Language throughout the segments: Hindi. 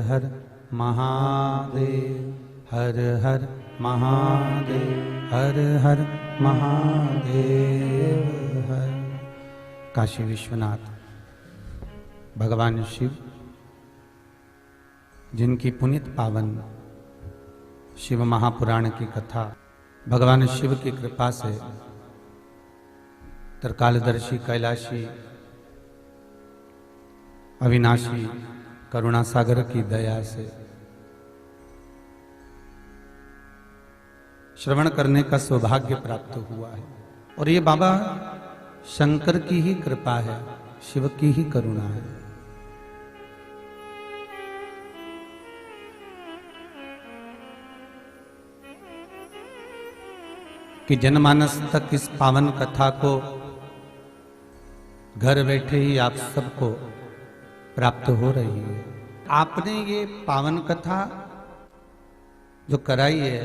हर महादेव, हर हर महादेव, हर हर महादेव हर। काशी विश्वनाथ भगवान शिव, जिनकी पुनीत पावन शिव महापुराण की कथा भगवान शिव की कृपा से त्रिकालदर्शी कैलाशी अविनाशी करुणा सागर की दया से श्रवण करने का सौभाग्य प्राप्त हुआ है। और ये बाबा शंकर की ही कृपा है, शिव की ही करुणा है। कि जनमानस तक इस पावन कथा को घर बैठे ही आप सबको प्राप्त हो रही है। आपने ये पावन कथा जो कराई है,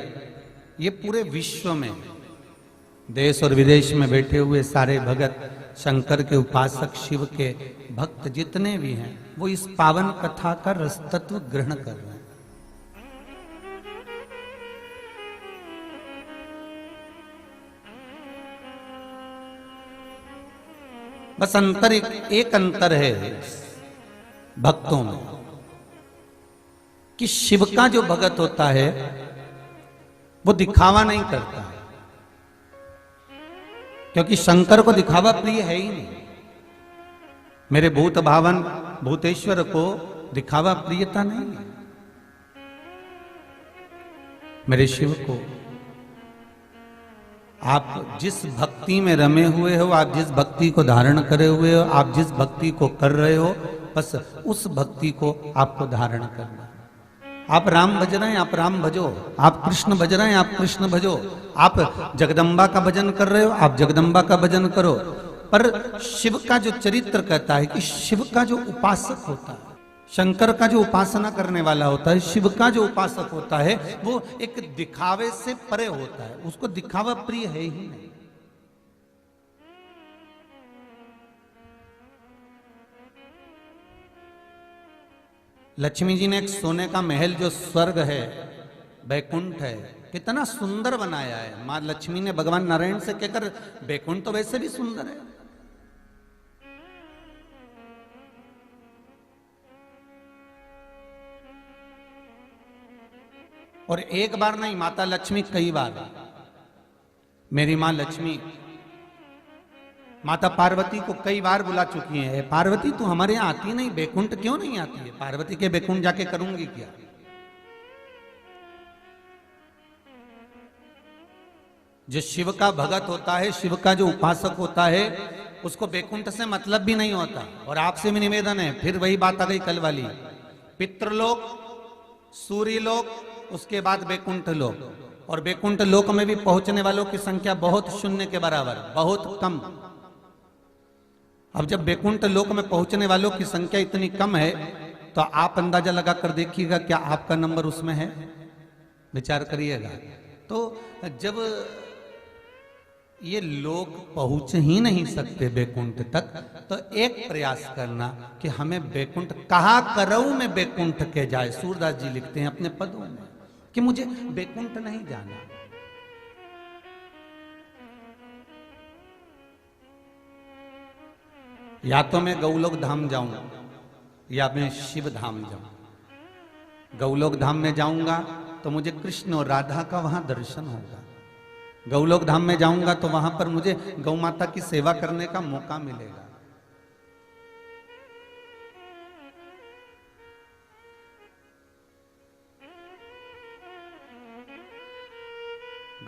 ये पूरे विश्व में, देश और विदेश में बैठे हुए सारे भगत, शंकर के उपासक, शिव के भक्त जितने भी हैं, वो इस पावन कथा का रसतत्व ग्रहण कर रहे हैं। बस अंतर एक अंतर है भक्तों में, कि शिव का जो भगत होता है वो दिखावा नहीं करता है, क्योंकि शंकर को दिखावा प्रिय है ही नहीं। मेरे भूत भावन भूतेश्वर को दिखावा प्रियता नहीं है। मेरे शिव को आप जिस भक्ति में रमे हुए हो, आप जिस भक्ति को धारण करे हुए हो, आप जिस भक्ति को कर रहे हो, बस उस भक्ति को आपको धारण करना। आप राम भज रहे हैं, आप राम भजो। आप कृष्ण भज रहे हैं, आप कृष्ण भजो। आप जगदम्बा का भजन कर रहे हो, आप जगदम्बा का भजन करो। पर शिव का जो चरित्र कहता है कि शिव का जो उपासक होता है, शंकर का जो उपासना करने वाला होता है, शिव का जो उपासक होता है, वो एक दिखावे से परे होता है। उसको दिखावा प्रिय है ही नहीं। लक्ष्मी जी ने एक सोने का महल, जो स्वर्ग है, बैकुंठ है, कितना सुंदर बनाया है। मां लक्ष्मी ने भगवान नारायण से कहकर, बैकुंठ तो वैसे भी सुंदर है। और एक बार नहीं, माता लक्ष्मी कई बार, मेरी मां लक्ष्मी माता पार्वती को कई बार बुला चुकी है, पार्वती तू हमारे यहां आती नहीं, बैकुंठ क्यों नहीं आती है? पार्वती के बैकुंठ जाके करूंगी क्या? जो शिव का भगत होता है, शिव का जो उपासक होता है, उसको बैकुंठ से मतलब भी नहीं होता। और आपसे भी निवेदन है, फिर वही बात आ गई कल वाली, पितृलोक, सूर्य लोक, उसके बाद बैकुंठ लोक। और बैकुंठ लोक में भी पहुंचने वालों की संख्या बहुत शून्य के बराबर, बहुत कम। अब जब बैकुंठ लोक में पहुंचने वालों की संख्या इतनी कम है, तो आप अंदाजा लगाकर देखिएगा क्या आपका नंबर उसमें है? विचार करिएगा। तो जब ये लोग पहुंच ही नहीं सकते बैकुंठ तक, तो एक प्रयास करना कि हमें बैकुंठ कहा करऊ में बैकुंठ के जाए। सूरदास जी लिखते हैं अपने पदों में कि मुझे बैकुंठ नहीं जाना। या तो मैं गौलोक धाम जाऊं, या मैं शिव धाम जाऊं। गौलोक धाम में जाऊंगा तो मुझे कृष्ण और राधा का वहां दर्शन होगा। गौलोक धाम में जाऊंगा तो वहां पर मुझे गौ माता की सेवा करने का मौका मिलेगा।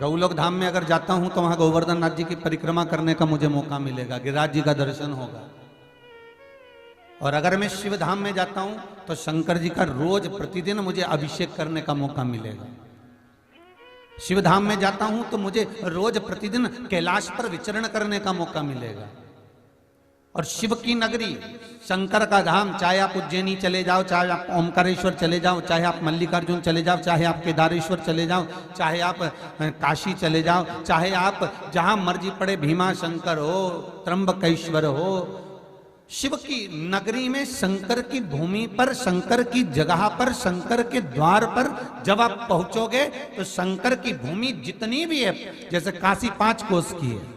गौलोक धाम में अगर जाता हूं तो वहां गोवर्धन नाथ जी की परिक्रमा करने का मुझे मौका मिलेगा, गिरिराज जी का दर्शन होगा। और अगर मैं शिव धाम में जाता हूं तो शंकर जी का रोज प्रतिदिन मुझे अभिषेक करने का मौका मिलेगा। शिव धाम में जाता हूं तो मुझे रोज प्रतिदिन कैलाश पर विचरण करने का मौका मिलेगा। और शिव की नगरी, शंकर का धाम, चाहे आप उज्जैनी चले जाओ, चाहे आप ओमकारेश्वर चले जाओ, चाहे आप मल्लिकार्जुन चले जाओ, चाहे आप केदारेश्वर चले जाओ, चाहे आप काशी चले जाओ, चाहे आप जहां मर्जी पड़े, भीमा शंकर हो, त्र्यंबकेश्वर हो, शिव की नगरी में, शंकर की भूमि पर, शंकर की जगह पर, शंकर के द्वार पर जब आप पहुंचोगे तो शंकर की भूमि जितनी भी है, जैसे काशी 5 कोस की है,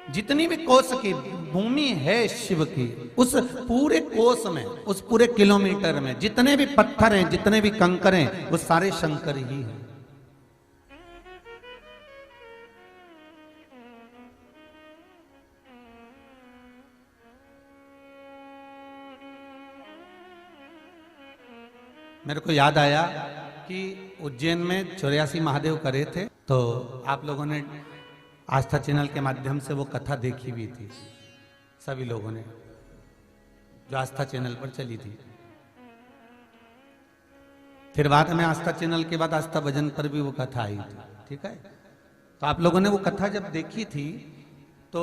जितनी भी कोस की भूमि है शिव की, उस पूरे कोस में, उस पूरे किलोमीटर में जितने भी पत्थर हैं, जितने भी कंकर हैं, वो सारे शंकर ही हैं। मेरे को याद आया कि उज्जैन में 84 महादेव करे थे, तो आप लोगों ने आस्था चैनल के माध्यम से वो कथा देखी भी थी, सभी लोगों ने, जो आस्था चैनल पर चली थी। फिर बाद में आस्था चैनल के बाद आस्था भजन पर भी वो कथा आई थी, ठीक है। तो आप लोगों ने वो कथा जब देखी थी तो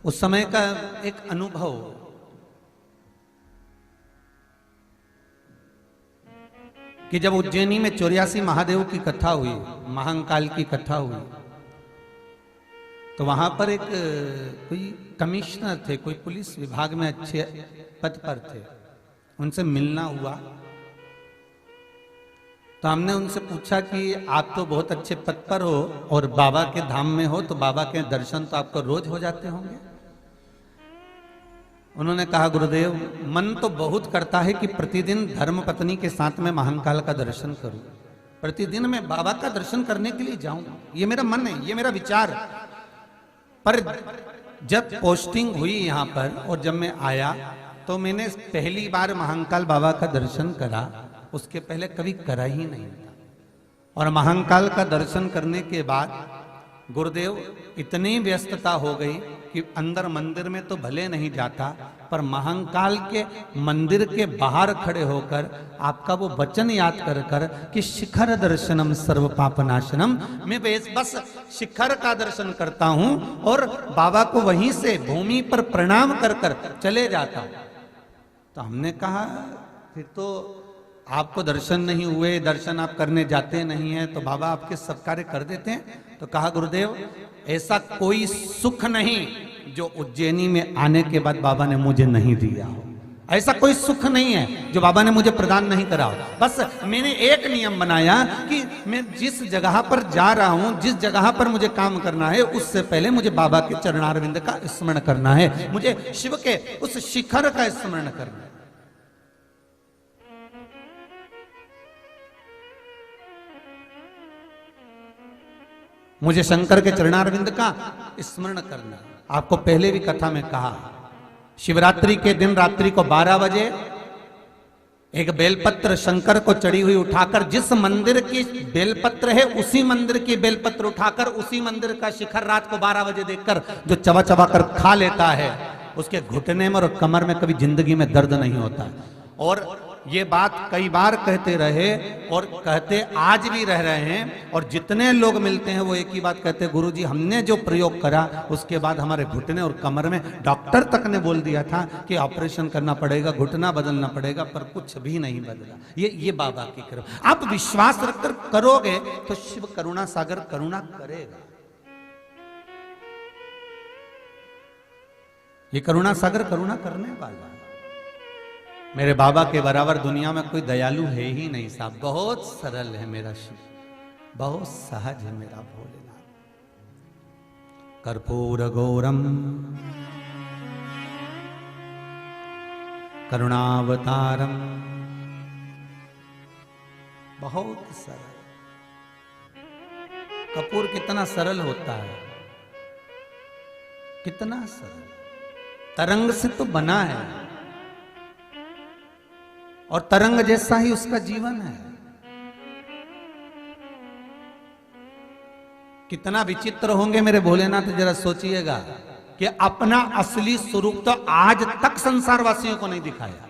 उस समय का एक अनुभव, कि जब उज्जैनी में 84 महादेव की कथा हुई, महाकाल की कथा हुई, तो वहां पर एक कोई कमिश्नर थे, कोई पुलिस विभाग में अच्छे पद पर थे, उनसे मिलना हुआ। तो हमने उनसे पूछा कि आप तो बहुत अच्छे पद पर हो और बाबा के धाम में हो, तो बाबा के दर्शन तो आपको रोज हो जाते होंगे। उन्होंने कहा, गुरुदेव, मन तो बहुत करता है कि प्रतिदिन धर्म पत्नी के साथ में महाकाल का दर्शन करूं, प्रतिदिन मैं बाबा का दर्शन करने के लिए जाऊं, ये मेरा मन है, ये मेरा विचार। पर जब पोस्टिंग हुई यहाँ पर और जब मैं आया तो मैंने पहली बार महाकाल बाबा का दर्शन करा, उसके पहले कभी करा ही नहीं था। और महाकाल का दर्शन करने के बाद गुरुदेव इतनी व्यस्तता हो गई कि अंदर मंदिर में तो भले नहीं जाता, पर महाकाल के मंदिर के बाहर खड़े होकर आपका वो वचन याद कर कर कि शिखर दर्शनम सर्व पापनाशनम, मैं बस शिखर का दर्शन करता हूं और बाबा को वहीं से भूमि पर प्रणाम कर कर चले जाता हूं। तो हमने कहा, फिर तो आपको दर्शन नहीं हुए, दर्शन आप करने जाते नहीं हैं, तो बाबा आपके सब कार्य कर देते हैं। तो कहा, गुरुदेव, ऐसा कोई सुख नहीं जो उज्जैनी में आने के बाद बाबा ने मुझे नहीं दिया हो, ऐसा कोई सुख नहीं है जो बाबा ने मुझे प्रदान नहीं करा हो। बस मैंने एक नियम बनाया कि मैं जिस जगह पर जा रहा हूं, जिस जगह पर मुझे काम करना है, उससे पहले मुझे बाबा के चरणारविंद का स्मरण करना है, मुझे शिव के उस शिखर का स्मरण करना है। मुझे शंकर के चरणारविंद का स्मरण करना। आपको पहले भी कथा में कहा, शिवरात्रि के दिन रात्रि को 12 बजे एक बेलपत्र शंकर को चढ़ी हुई उठाकर, जिस मंदिर की बेलपत्र है उसी मंदिर की बेलपत्र उठाकर उसी मंदिर का शिखर रात को 12 बजे देखकर जो चबा चबा कर खा लेता है, उसके घुटने में और कमर में कभी जिंदगी में दर्द नहीं होता। और ये बात कई बार कहते रहे और कहते आज भी रह रहे हैं, और जितने लोग मिलते हैं वो एक ही बात कहते हैं, गुरुजी हमने जो प्रयोग करा उसके बाद हमारे घुटने और कमर में, डॉक्टर तक ने बोल दिया था कि ऑपरेशन करना पड़ेगा, घुटना बदलना पड़ेगा, पर कुछ भी नहीं बदला। ये बाबा की कृपा। आप विश्वास रखकर करोगे तो शिव करुणा सागर करुणा करेगा। ये करुणा सागर करुणा करने वाला। मेरे बाबा के बराबर दुनिया में कोई दयालु है ही नहीं साहब। बहुत सरल है मेरा शिव, बहुत सहज है मेरा भोलेनाथ। कर्पूर गौरम करुणावतारम, बहुत सरल। कपूर कितना सरल होता है, कितना सरल, तरंग से तो बना है और तरंग जैसा ही उसका जीवन है। कितना विचित्र होंगे मेरे भोलेनाथ, जरा सोचिएगा कि अपना असली स्वरूप तो आज तक संसार वासियों को नहीं दिखाया।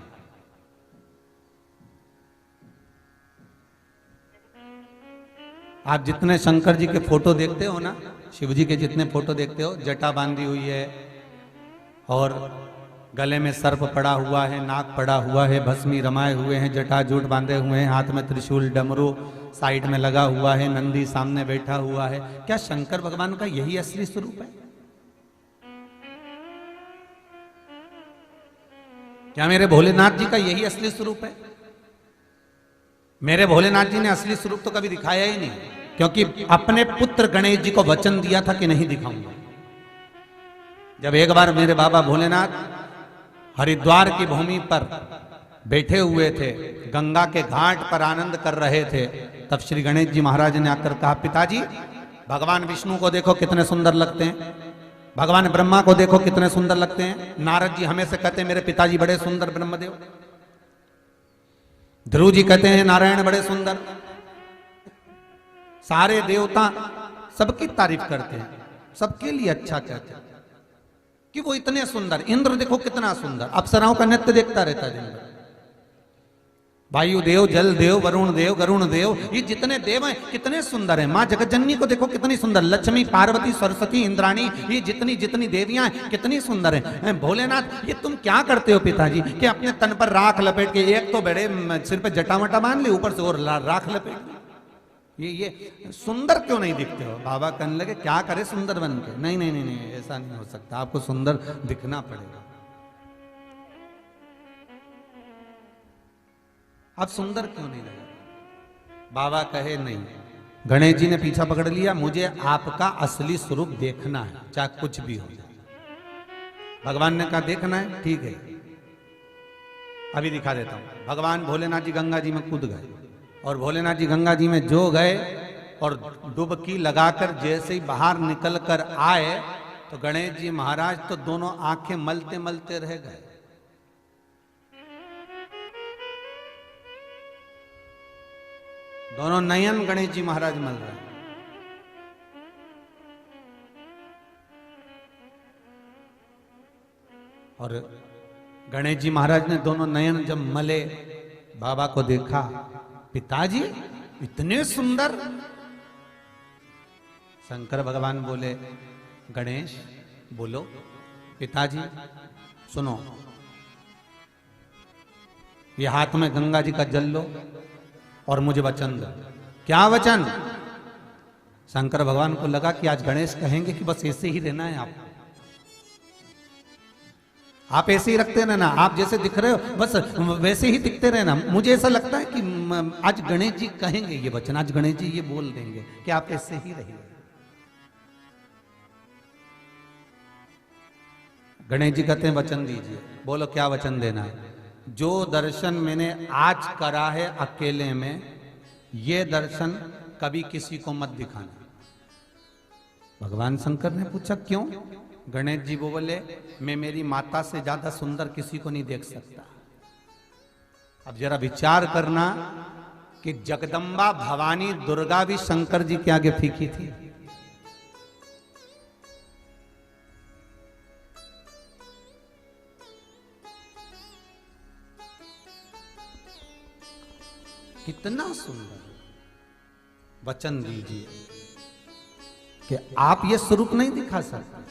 आप जितने शंकर जी के फोटो देखते हो ना, शिव जी के जितने फोटो देखते हो, जटा बांधी हुई है और गले में सर्प पड़ा हुआ है, नाक पड़ा हुआ है, भस्मी रमाए हुए हैं, जटाजूट बांधे हुए हैं, हाथ में त्रिशूल डमरू साइड में लगा हुआ है, नंदी सामने बैठा हुआ है। क्या शंकर भगवान का यही असली स्वरूप है? क्या मेरे भोलेनाथ जी का यही असली स्वरूप है? मेरे भोलेनाथ जी ने असली स्वरूप तो कभी दिखाया ही नहीं, क्योंकि अपने पुत्र गणेश जी को वचन दिया था कि नहीं दिखाऊंगा। जब एक बार मेरे बाबा भोलेनाथ हरिद्वार की भूमि पर बैठे हुए थे, गंगा के घाट पर आनंद कर रहे थे, तब श्री गणेश जी महाराज ने आकर कहा, पिताजी भगवान विष्णु को देखो कितने सुंदर लगते हैं, भगवान ब्रह्मा को देखो कितने सुंदर लगते हैं। नारद जी हमें से कहते हैं मेरे पिताजी बड़े सुंदर ब्रह्मदेव, ध्रुव जी कहते हैं नारायण बड़े सुंदर, सारे देवता सबकी तारीफ करते हैं, सबके लिए अच्छा कहते हैं कि वो इतने सुंदर। इंद्र देखो कितना सुंदर, अप्सराओं का नृत्य देखता रहता है। वायु देव, जल देव, वरुण देव, गरुण देव, ये जितने देव हैं कितने सुंदर हैं। माँ जगतजननी को देखो कितनी सुंदर, लक्ष्मी, पार्वती, सरस्वती, इंद्राणी, ये जितनी जितनी देवियां हैं कितनी सुंदर हैं। भोलेनाथ ये तुम क्या करते हो पिताजी कि अपने तन पर राख लपेट के, एक तो बड़े सिर पे जटामटा बांध ले, ऊपर से और राख लपेट, ये सुंदर क्यों नहीं दिखते हो? बाबा कहने लगे क्या करे सुंदर बन के? नहीं नहीं नहीं नहीं, ऐसा नहीं हो सकता, आपको सुंदर दिखना पड़ेगा। अब सुंदर क्यों नहीं लगा? बाबा कहे नहीं, गणेश जी ने पीछा पकड़ लिया, मुझे आपका असली स्वरूप देखना है, चाहे कुछ भी हो जाए। भगवान ने कहा देखना है, ठीक है अभी दिखा देता हूं। भगवान भोलेनाथ जी गंगा जी में कूद गए, और भोलेनाथ जी गंगा जी में जो गए और डुबकी लगाकर जैसे ही बाहर निकल कर आए, तो गणेश जी महाराज तो दोनों आंखें मलते मलते रह गए। दोनों नयन गणेश जी महाराज मल रहे हैं। और गणेश जी महाराज ने दोनों नयन जब मले, बाबा को देखा, पिताजी इतने सुंदर। शंकर भगवान बोले, गणेश बोलो। पिताजी सुनो, ये हाथ में गंगा जी का जल लो और मुझे वचन दो। क्या वचन? शंकर भगवान को लगा कि आज गणेश कहेंगे कि बस ऐसे ही रहना है, आप ऐसे ही रखते रहना, आप जैसे दिख रहे हो बस वैसे ही दिखते रहना। मुझे ऐसा लगता है कि आज गणेश जी कहेंगे ये वचन, आज गणेश जी ये बोल देंगे कि आप ऐसे ही रहिए। गणेश जी कहते हैं वचन दीजिए। बोलो क्या वचन देना है? जो दर्शन मैंने आज करा है अकेले में, ये दर्शन कभी किसी को मत दिखाना। भगवान शंकर ने पूछा क्यों? गणेश जी बोले, मैं मेरी माता से ज्यादा सुंदर किसी को नहीं देख सकता। अब जरा विचार करना कि जगदम्बा भवानी दुर्गा भी शंकर जी के आगे फीकी थी। कितना सुंदर वचन दीजिए कि आप ये स्वरूप नहीं दिखा सकते।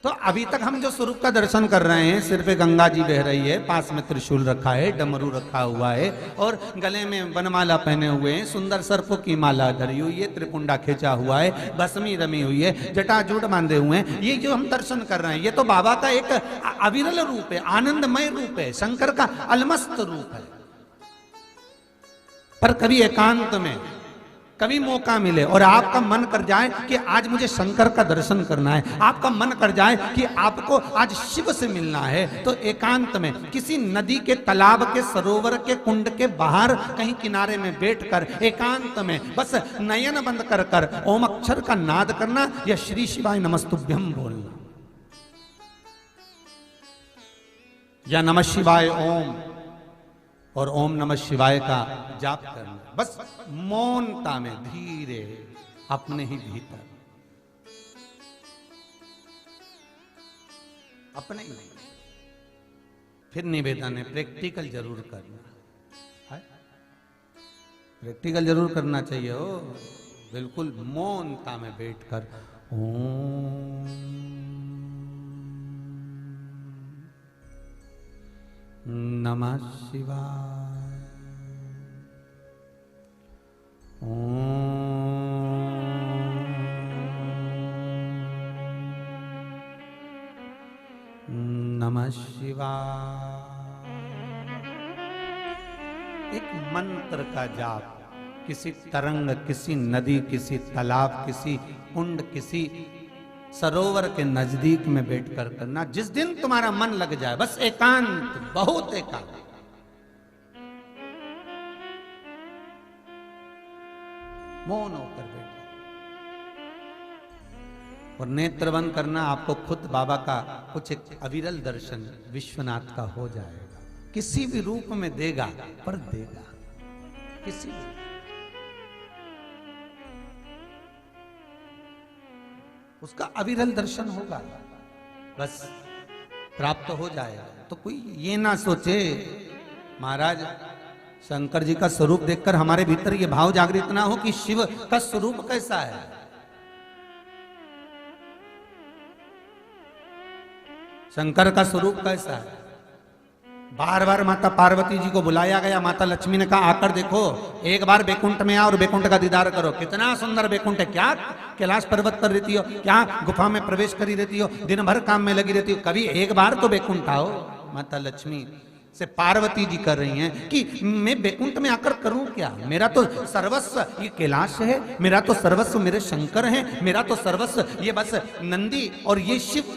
तो अभी तक हम जो स्वरूप का दर्शन कर रहे हैं, सिर पे गंगा जी बह रही है, पास में त्रिशूल रखा है, डमरू रखा हुआ है, और गले में वनमाला पहने हुए हैं, सुंदर सर्पों की माला धरी हुई है, त्रिपुंडा खींचा हुआ है, भस्मी रमी हुई है, जटाजूट बांधे हुए हैं, ये जो हम दर्शन कर रहे हैं ये तो बाबा का एक अविरल रूप है, आनंदमय रूप है, शंकर का अलमस्त रूप है। पर कभी एकांत में, कभी मौका मिले और आपका मन कर जाए कि आज मुझे शंकर का दर्शन करना है, आपका मन कर जाए कि आपको आज शिव से मिलना है, तो एकांत में किसी नदी के, तालाब के, सरोवर के, कुंड के बाहर कहीं किनारे में बैठकर एकांत में बस नयन बंद कर कर ओम अक्षर का नाद करना या श्री शिवाय नमस्तुभ्यम बोलना या नमः शिवाय ओम और ओम नमः शिवाय का जाप करना, बस मौनता में धीरे अपने ही भीतर, अपने ही नहीं। फिर निवेदन है प्रैक्टिकल जरूर करना है, प्रैक्टिकल जरूर करना चाहिए हो, बिल्कुल मौनता में बैठकर ओम नमः शिवाय। नमः शिवाय। एक मंत्र का जाप किसी तरंग, किसी नदी, किसी तालाब, किसी कुंड, किसी सरोवर के नजदीक में बैठकर करना। जिस दिन तुम्हारा मन लग जाए, बस एकांत, बहुत एकांत, मौन होकर बैठे और नेत्र बंद करना। आपको खुद बाबा का कुछ एक अविरल दर्शन विश्वनाथ का हो जाएगा। किसी भी रूप में देगा, पर देगा किसी भी। उसका अविरल दर्शन होगा, बस प्राप्त हो जाएगा। तो कोई ये ना सोचे महाराज शंकर जी का स्वरूप देखकर हमारे भीतर ये भाव जागृत ना हो कि शिव का स्वरूप कैसा है। शंकर का स्वरूप कैसा है। बार बार माता पार्वती जी को बुलाया गया। माता लक्ष्मी ने कहा आकर देखो, एक बार बैकुंठ में आओ और बैकुंठ का दीदार करो। कितना सुंदर बैकुंठ है। क्या कैलाश पर्वत पर रहती हो, क्या गुफा में प्रवेश करी रहती हो, दिन भर काम में लगी रहती हो, कभी एक बार तो बैकुंठ आओ। माता लक्ष्मी से पार्वती जी कर रही हैं कि मैं बैकुंठ में आकर करूं क्या। मेरा तो सर्वस्व ये कैलाश है, मेरा तो सर्वस्व मेरे शंकर हैं, मेरा तो सर्वस्व ये बस नंदी और ये शिव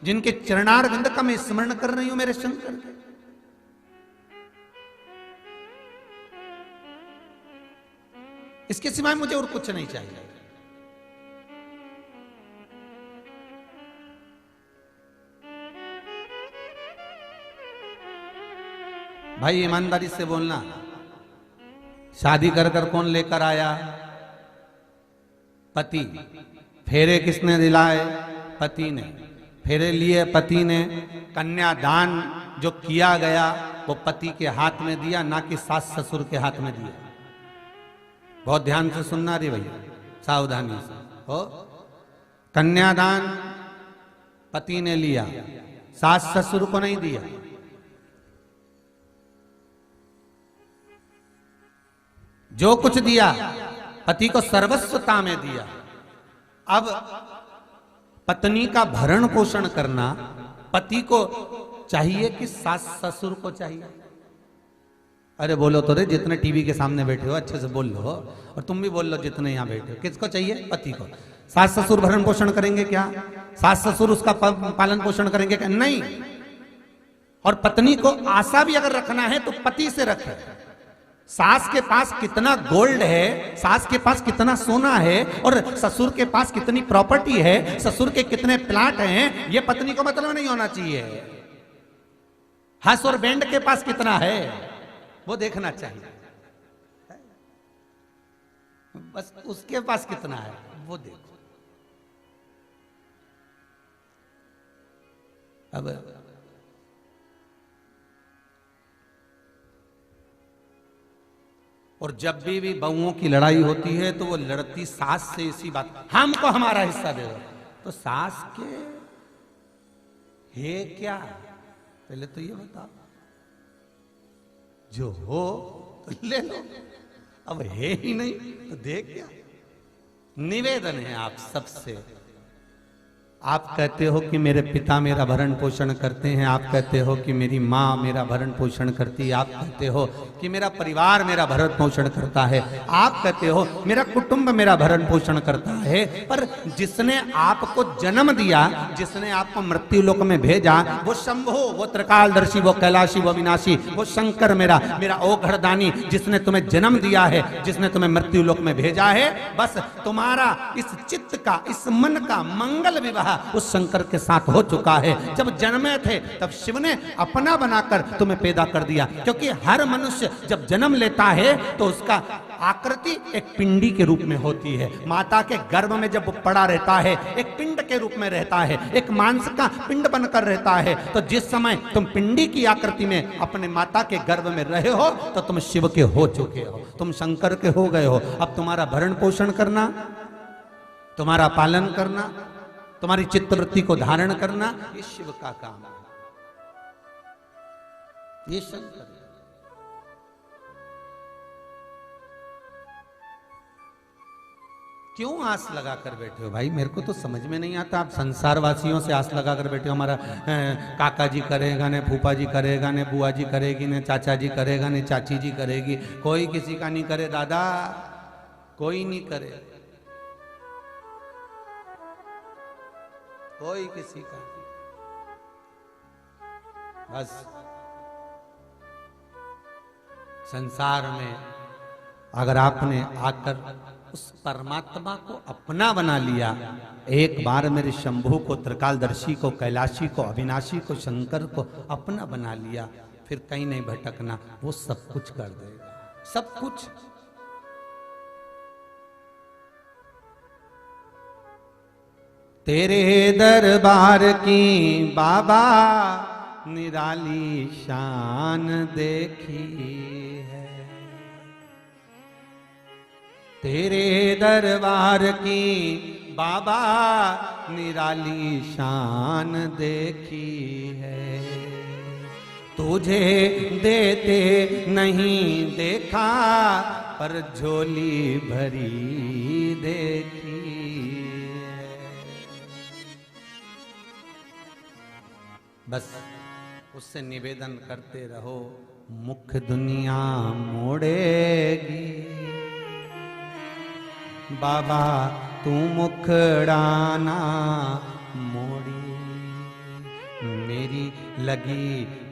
जिनके चरणारविंद का मैं स्मरण कर रही हूं, मेरे शंकर के। इसके सिवाय मुझे और कुछ नहीं चाहिए। भाई ईमानदारी से बोलना, शादी कर कर कौन लेकर आया? पति। फेरे किसने दिलाए? पति ने। फेरे लिए पति ने। कन्यादान जो किया गया वो पति के हाथ में दिया, ना कि सास ससुर के हाथ में दिया। बहुत ध्यान से सुनना रे भैया, सावधानी से हो। कन्यादान पति ने लिया, सास ससुर को नहीं दिया। जो कुछ दिया पति को सर्वस्वता में दिया। अब पत्नी का भरण पोषण करना पति को चाहिए कि सास ससुर को चाहिए? अरे बोलो तो रे, जितने टीवी के सामने बैठे हो अच्छे से बोल लो, और तुम भी बोल लो जितने यहां बैठे हो। किसको चाहिए? पति को। सास ससुर भरण पोषण करेंगे क्या? सास ससुर उसका पालन पोषण करेंगे क्या? नहीं। और पत्नी को आशा भी अगर रखना है तो पति से रखे। सास के पास कितना गोल्ड है, सास के पास कितना सोना है, और ससुर के पास कितनी प्रॉपर्टी है, ससुर के कितने प्लाट हैं, ये पत्नी को मतलब नहीं होना चाहिए। हंस और बैंड के पास कितना है वो देखना चाहिए। बस उसके पास कितना है वो देखो। अब और जब भी बहुओं की लड़ाई होती है तो वो लड़ती सास से इसी बात, हमको हमारा हिस्सा दे दो। तो सास के है क्या? पहले तो ये बताओ। जो हो तो ले लो, अब है ही नहीं तो दे क्या। निवेदन है आप सबसे। आप कहते हो कि मेरे पिता मेरा भरण पोषण करते हैं, आप कहते हो कि मेरी माँ मेरा भरण पोषण करती है, आप कहते हो कि मेरा परिवार मेरा भरण पोषण करता है, आप कहते हो मेरा कुटुंब मेरा भरण पोषण करता है। पर जिसने आपको जन्म दिया, जिसने आपको मृत्यु लोक में भेजा, वो शंभो, वो त्रिकालदर्शी, वो कैलाशी, वो विनाशी, वो शंकर मेरा ओघड़दानी, जिसने तुम्हें जन्म दिया है, जिसने तुम्हें मृत्यु लोक में भेजा है, बस तुम्हारा इस चित्त का, इस मन का मंगल विवाह उस शंकर के साथ हो चुका है। जब जन्मे थे तब शिव ने अपना बनाकर तुम्हें पैदा कर दिया। क्योंकि हर मनुष्य जब जन्म लेता है तो उसका आकृति एक पिंडी के रूप में होती है। माता के गर्भ में जब वो पड़ा रहता है एक पिंड के रूप में रहता है, एक मांस का पिंड बनकर रहता है। तो जिस समय तुम पिंडी की आकृति में अपने माता के गर्भ में रहे हो तो तुम शिव के हो चुके हो, तुम शंकर के हो गए हो। अब तुम्हारा भरण पोषण करना, तुम्हारा पालन करना, तुम्हारी चित्तवृत्ति को धारण करना, ये शिव का काम है। ये शंकर है। क्यों आस लगा कर बैठे हो भाई? मेरे को तो समझ में नहीं आता। आप संसार वासियों से आस लगा कर बैठे हो, हमारा काका जी करेगा ने, फूफा जी करेगा ने, बुआ जी करेगी ने, चाचा जी करेगा ने, चाची जी करेगी। कोई किसी का नहीं करे दादा, कोई नहीं करे, कोई किसी का। बस संसार में अगर आपने आकर उस परमात्मा को अपना बना लिया, एक बार मेरे शंभू को, त्रिकालदर्शी को, कैलाशी को, अविनाशी को, शंकर को अपना बना लिया, फिर कहीं नहीं भटकना। वो सब कुछ कर देगा, सब कुछ। तेरे दरबार की बाबा निराली शान देखी है, तेरे दरबार की बाबा निराली शान देखी है। तुझे देते नहीं देखा, पर झोली भरी देखी है। बस उससे निवेदन करते रहो, मुख दुनिया मोड़ेगी, बाबा तू मुखड़ाना मोड़ी, मेरी लगी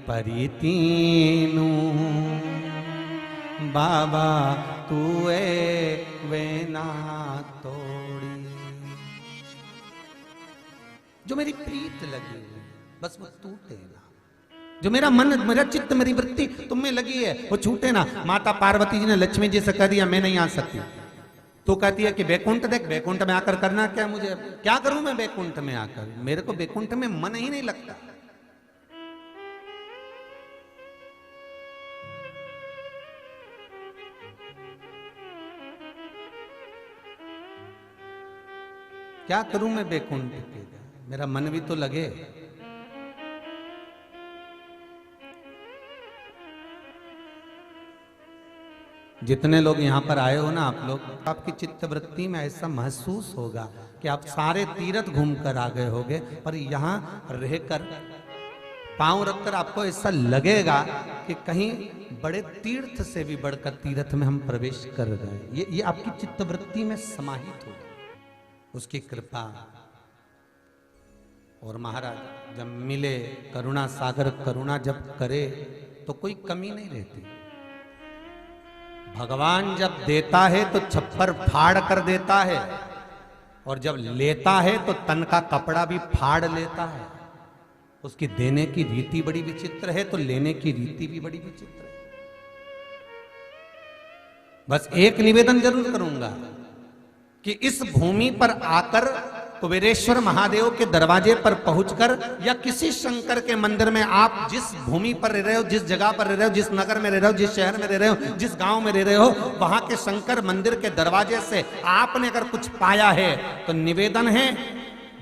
परितीनू, बाबा तू वेना तोड़ी। जो मेरी प्रीत लगी है बस वो टूटे ना, जो मेरा मन, मेरा चित्त, मेरी वृत्ति तुम में लगी है वो छूटे ना। माता पार्वती जी ने लक्ष्मी जी से कह दिया मैं नहीं आ सकती, तो कहती है कि बैकुंठ देख, बैकुंठ में आकर करना क्या मुझे, क्या करूं मैं बैकुंठ में आकर, मेरे को बैकुंठ में मन ही नहीं लगता। क्या करूं मैं बैकुंठ के, मेरा मन भी तो लगे। जितने लोग यहाँ पर आए हो ना आप लोग, आपकी चित्तवृत्ति में ऐसा महसूस होगा कि आप सारे तीर्थ घूम कर आ गए होगे, पर यहाँ रहकर पांव रखकर आपको ऐसा लगेगा कि कहीं बड़े तीर्थ से भी बढ़कर तीर्थ में हम प्रवेश कर गए। ये आपकी चित्तवृत्ति में समाहित होगा, उसकी कृपा। और महाराज जब मिले करुणा सागर, करुणा जब करे तो कोई कमी नहीं रहती। भगवान जब देता है तो छप्पर फाड़ कर देता है, और जब लेता है तो तन का कपड़ा भी फाड़ लेता है। उसकी देने की रीति बड़ी विचित्र है, तो लेने की रीति भी बड़ी विचित्र है। बस एक निवेदन जरूर करूंगा कि इस भूमि पर आकर कुबेरेश्वर महादेव के दरवाजे पर पहुंचकर, या किसी शंकर के मंदिर में, आप जिस भूमि पर रह रहे हो, जिस जगह पर रह रहे हो, जिस नगर में रह रहे हो, जिस शहर में रह रहे हो, जिस गांव में रह रहे हो, वहां के शंकर मंदिर के दरवाजे से आपने अगर कुछ पाया है तो निवेदन है,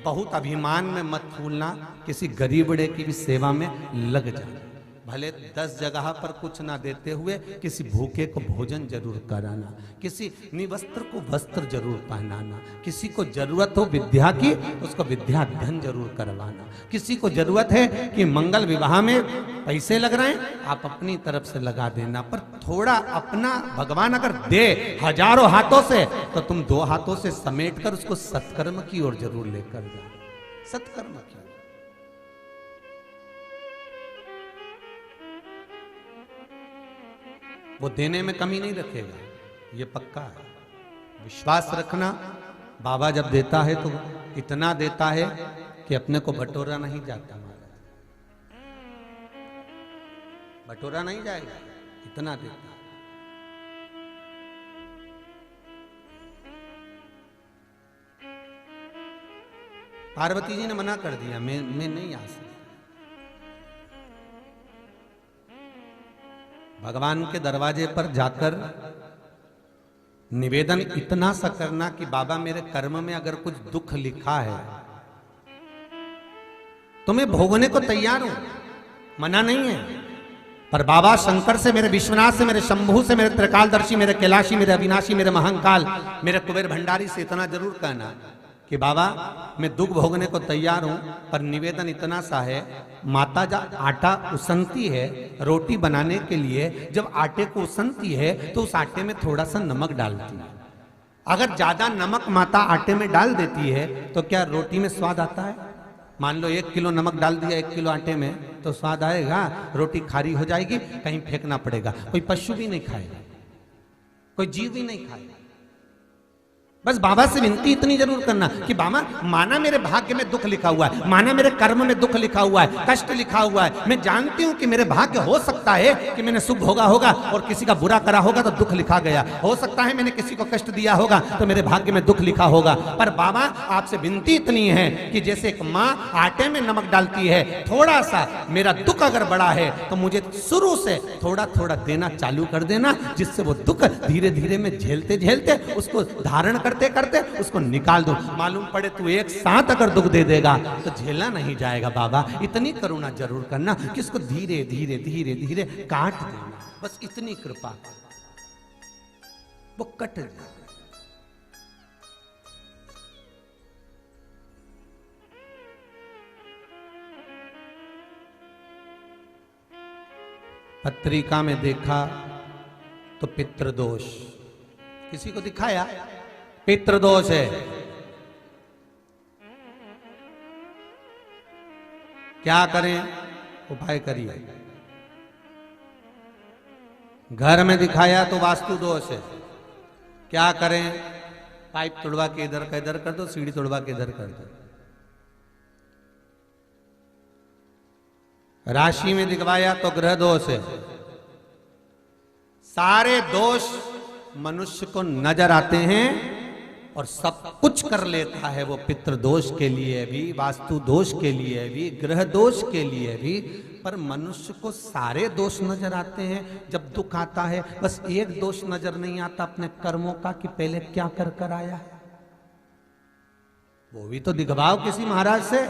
बहुत अभिमान में मत फूलना, किसी गरीबड़े की भी सेवा में लग जाना। भले 10 जगह पर कुछ ना देते हुए किसी भूखे को भोजन जरूर कराना, किसी निवस्त्र को वस्त्र जरूर पहनाना, किसी को जरूरत हो विद्या की उसको विद्या धन जरूर करवाना, किसी को जरूरत है कि मंगल विवाह में पैसे लग रहे हैं आप अपनी तरफ से लगा देना, पर थोड़ा अपना, भगवान अगर दे हजारों हाथों से तो तुम 2 हाथों से समेट कर उसको सत्कर्म की ओर जरूर लेकर जाओ, सत्कर्म की। वो देने में कमी नहीं रखेगा, ये पक्का है। विश्वास रखना, बाबा जब देता है तो इतना देता है कि अपने को बटोरा नहीं जाता, बटोरा नहीं जाएगा, इतना देता है। पार्वती जी ने मना कर दिया, मैं नहीं आ सकती। भगवान के दरवाजे पर जाकर निवेदन इतना सा करना कि बाबा मेरे कर्म में अगर कुछ दुख लिखा है तो मैं भोगने को तैयार हूं, मना नहीं है, पर बाबा शंकर से, मेरे विश्वनाथ से, मेरे शंभू से, मेरे त्रिकालदर्शी, मेरे कैलाशी, मेरे अविनाशी, मेरे महंकाल, मेरे कुबेर भंडारी से इतना जरूर कहना कि बाबा मैं दुख भोगने को तैयार हूं, पर निवेदन इतना सा है, माता जब आटा उसनती है रोटी बनाने के लिए, जब आटे को उसनती है तो उस आटे में थोड़ा सा नमक डालती है। अगर ज्यादा नमक माता आटे में डाल देती है तो क्या रोटी में स्वाद आता है? मान लो 1 किलो नमक डाल दिया 1 किलो आटे में, तो स्वाद आएगा? रोटी खारी हो जाएगी, कहीं फेंकना पड़ेगा। कोई पशु भी नहीं खाएगा, कोई जीव भी नहीं खाएगा। बस बाबा से विनती इतनी जरूर करना कि बाबा माना मेरे भाग्य में दुख लिखा हुआ है, माना मेरे कर्म में दुख लिखा हुआ है, कष्ट लिखा हुआ है, मैं जानती हूं कि मेरे भाग्य हो सकता है कि मैंने सुख भोगा होगा और किसी का बुरा करा होगा तो दुख लिखा गया, हो सकता है मैंने किसी को कष्ट दिया होगा तो मेरे भाग्य में दुख लिखा होगा। पर बाबा आपसे विनती इतनी है कि जैसे एक माँ आटे में नमक डालती है, थोड़ा सा मेरा दुख अगर बड़ा है तो मुझे शुरू से थोड़ा थोड़ा देना चालू कर देना, जिससे वो दुख धीरे धीरे में झेलते झेलते उसको धारण करते करते उसको निकाल दो। मालूम पड़े तू एक साथ अगर दुख दे देगा तो झेला नहीं जाएगा। बाबा इतनी करुणा जरूर करना कि इसको धीरे धीरे धीरे धीरे काट देना, बस इतनी कृपा, वो कट जाए। पत्रिका में देखा तो पितृदोष, किसी को दिखाया पितृदोष है, क्या करें? उपाय करिए। घर में दिखाया तो वास्तु दोष है, क्या करें? पाइप तोड़वा के इधर का इधर कर दो, सीढ़ी तोड़वा के इधर कर दो। राशि में दिखवाया तो ग्रह दोष है। सारे दोष मनुष्य को नजर आते हैं और सब कुछ कर लेता है वो, पितृ दोष के लिए भी, वास्तु दोष के लिए भी, ग्रह दोष के लिए भी। पर मनुष्य को सारे दोष नजर आते हैं। जब दुख आता है बस एक दोष नजर नहीं आता अपने कर्मों का कि पहले क्या कर कर आया है, वो भी तो दिखवाओ किसी महाराज से।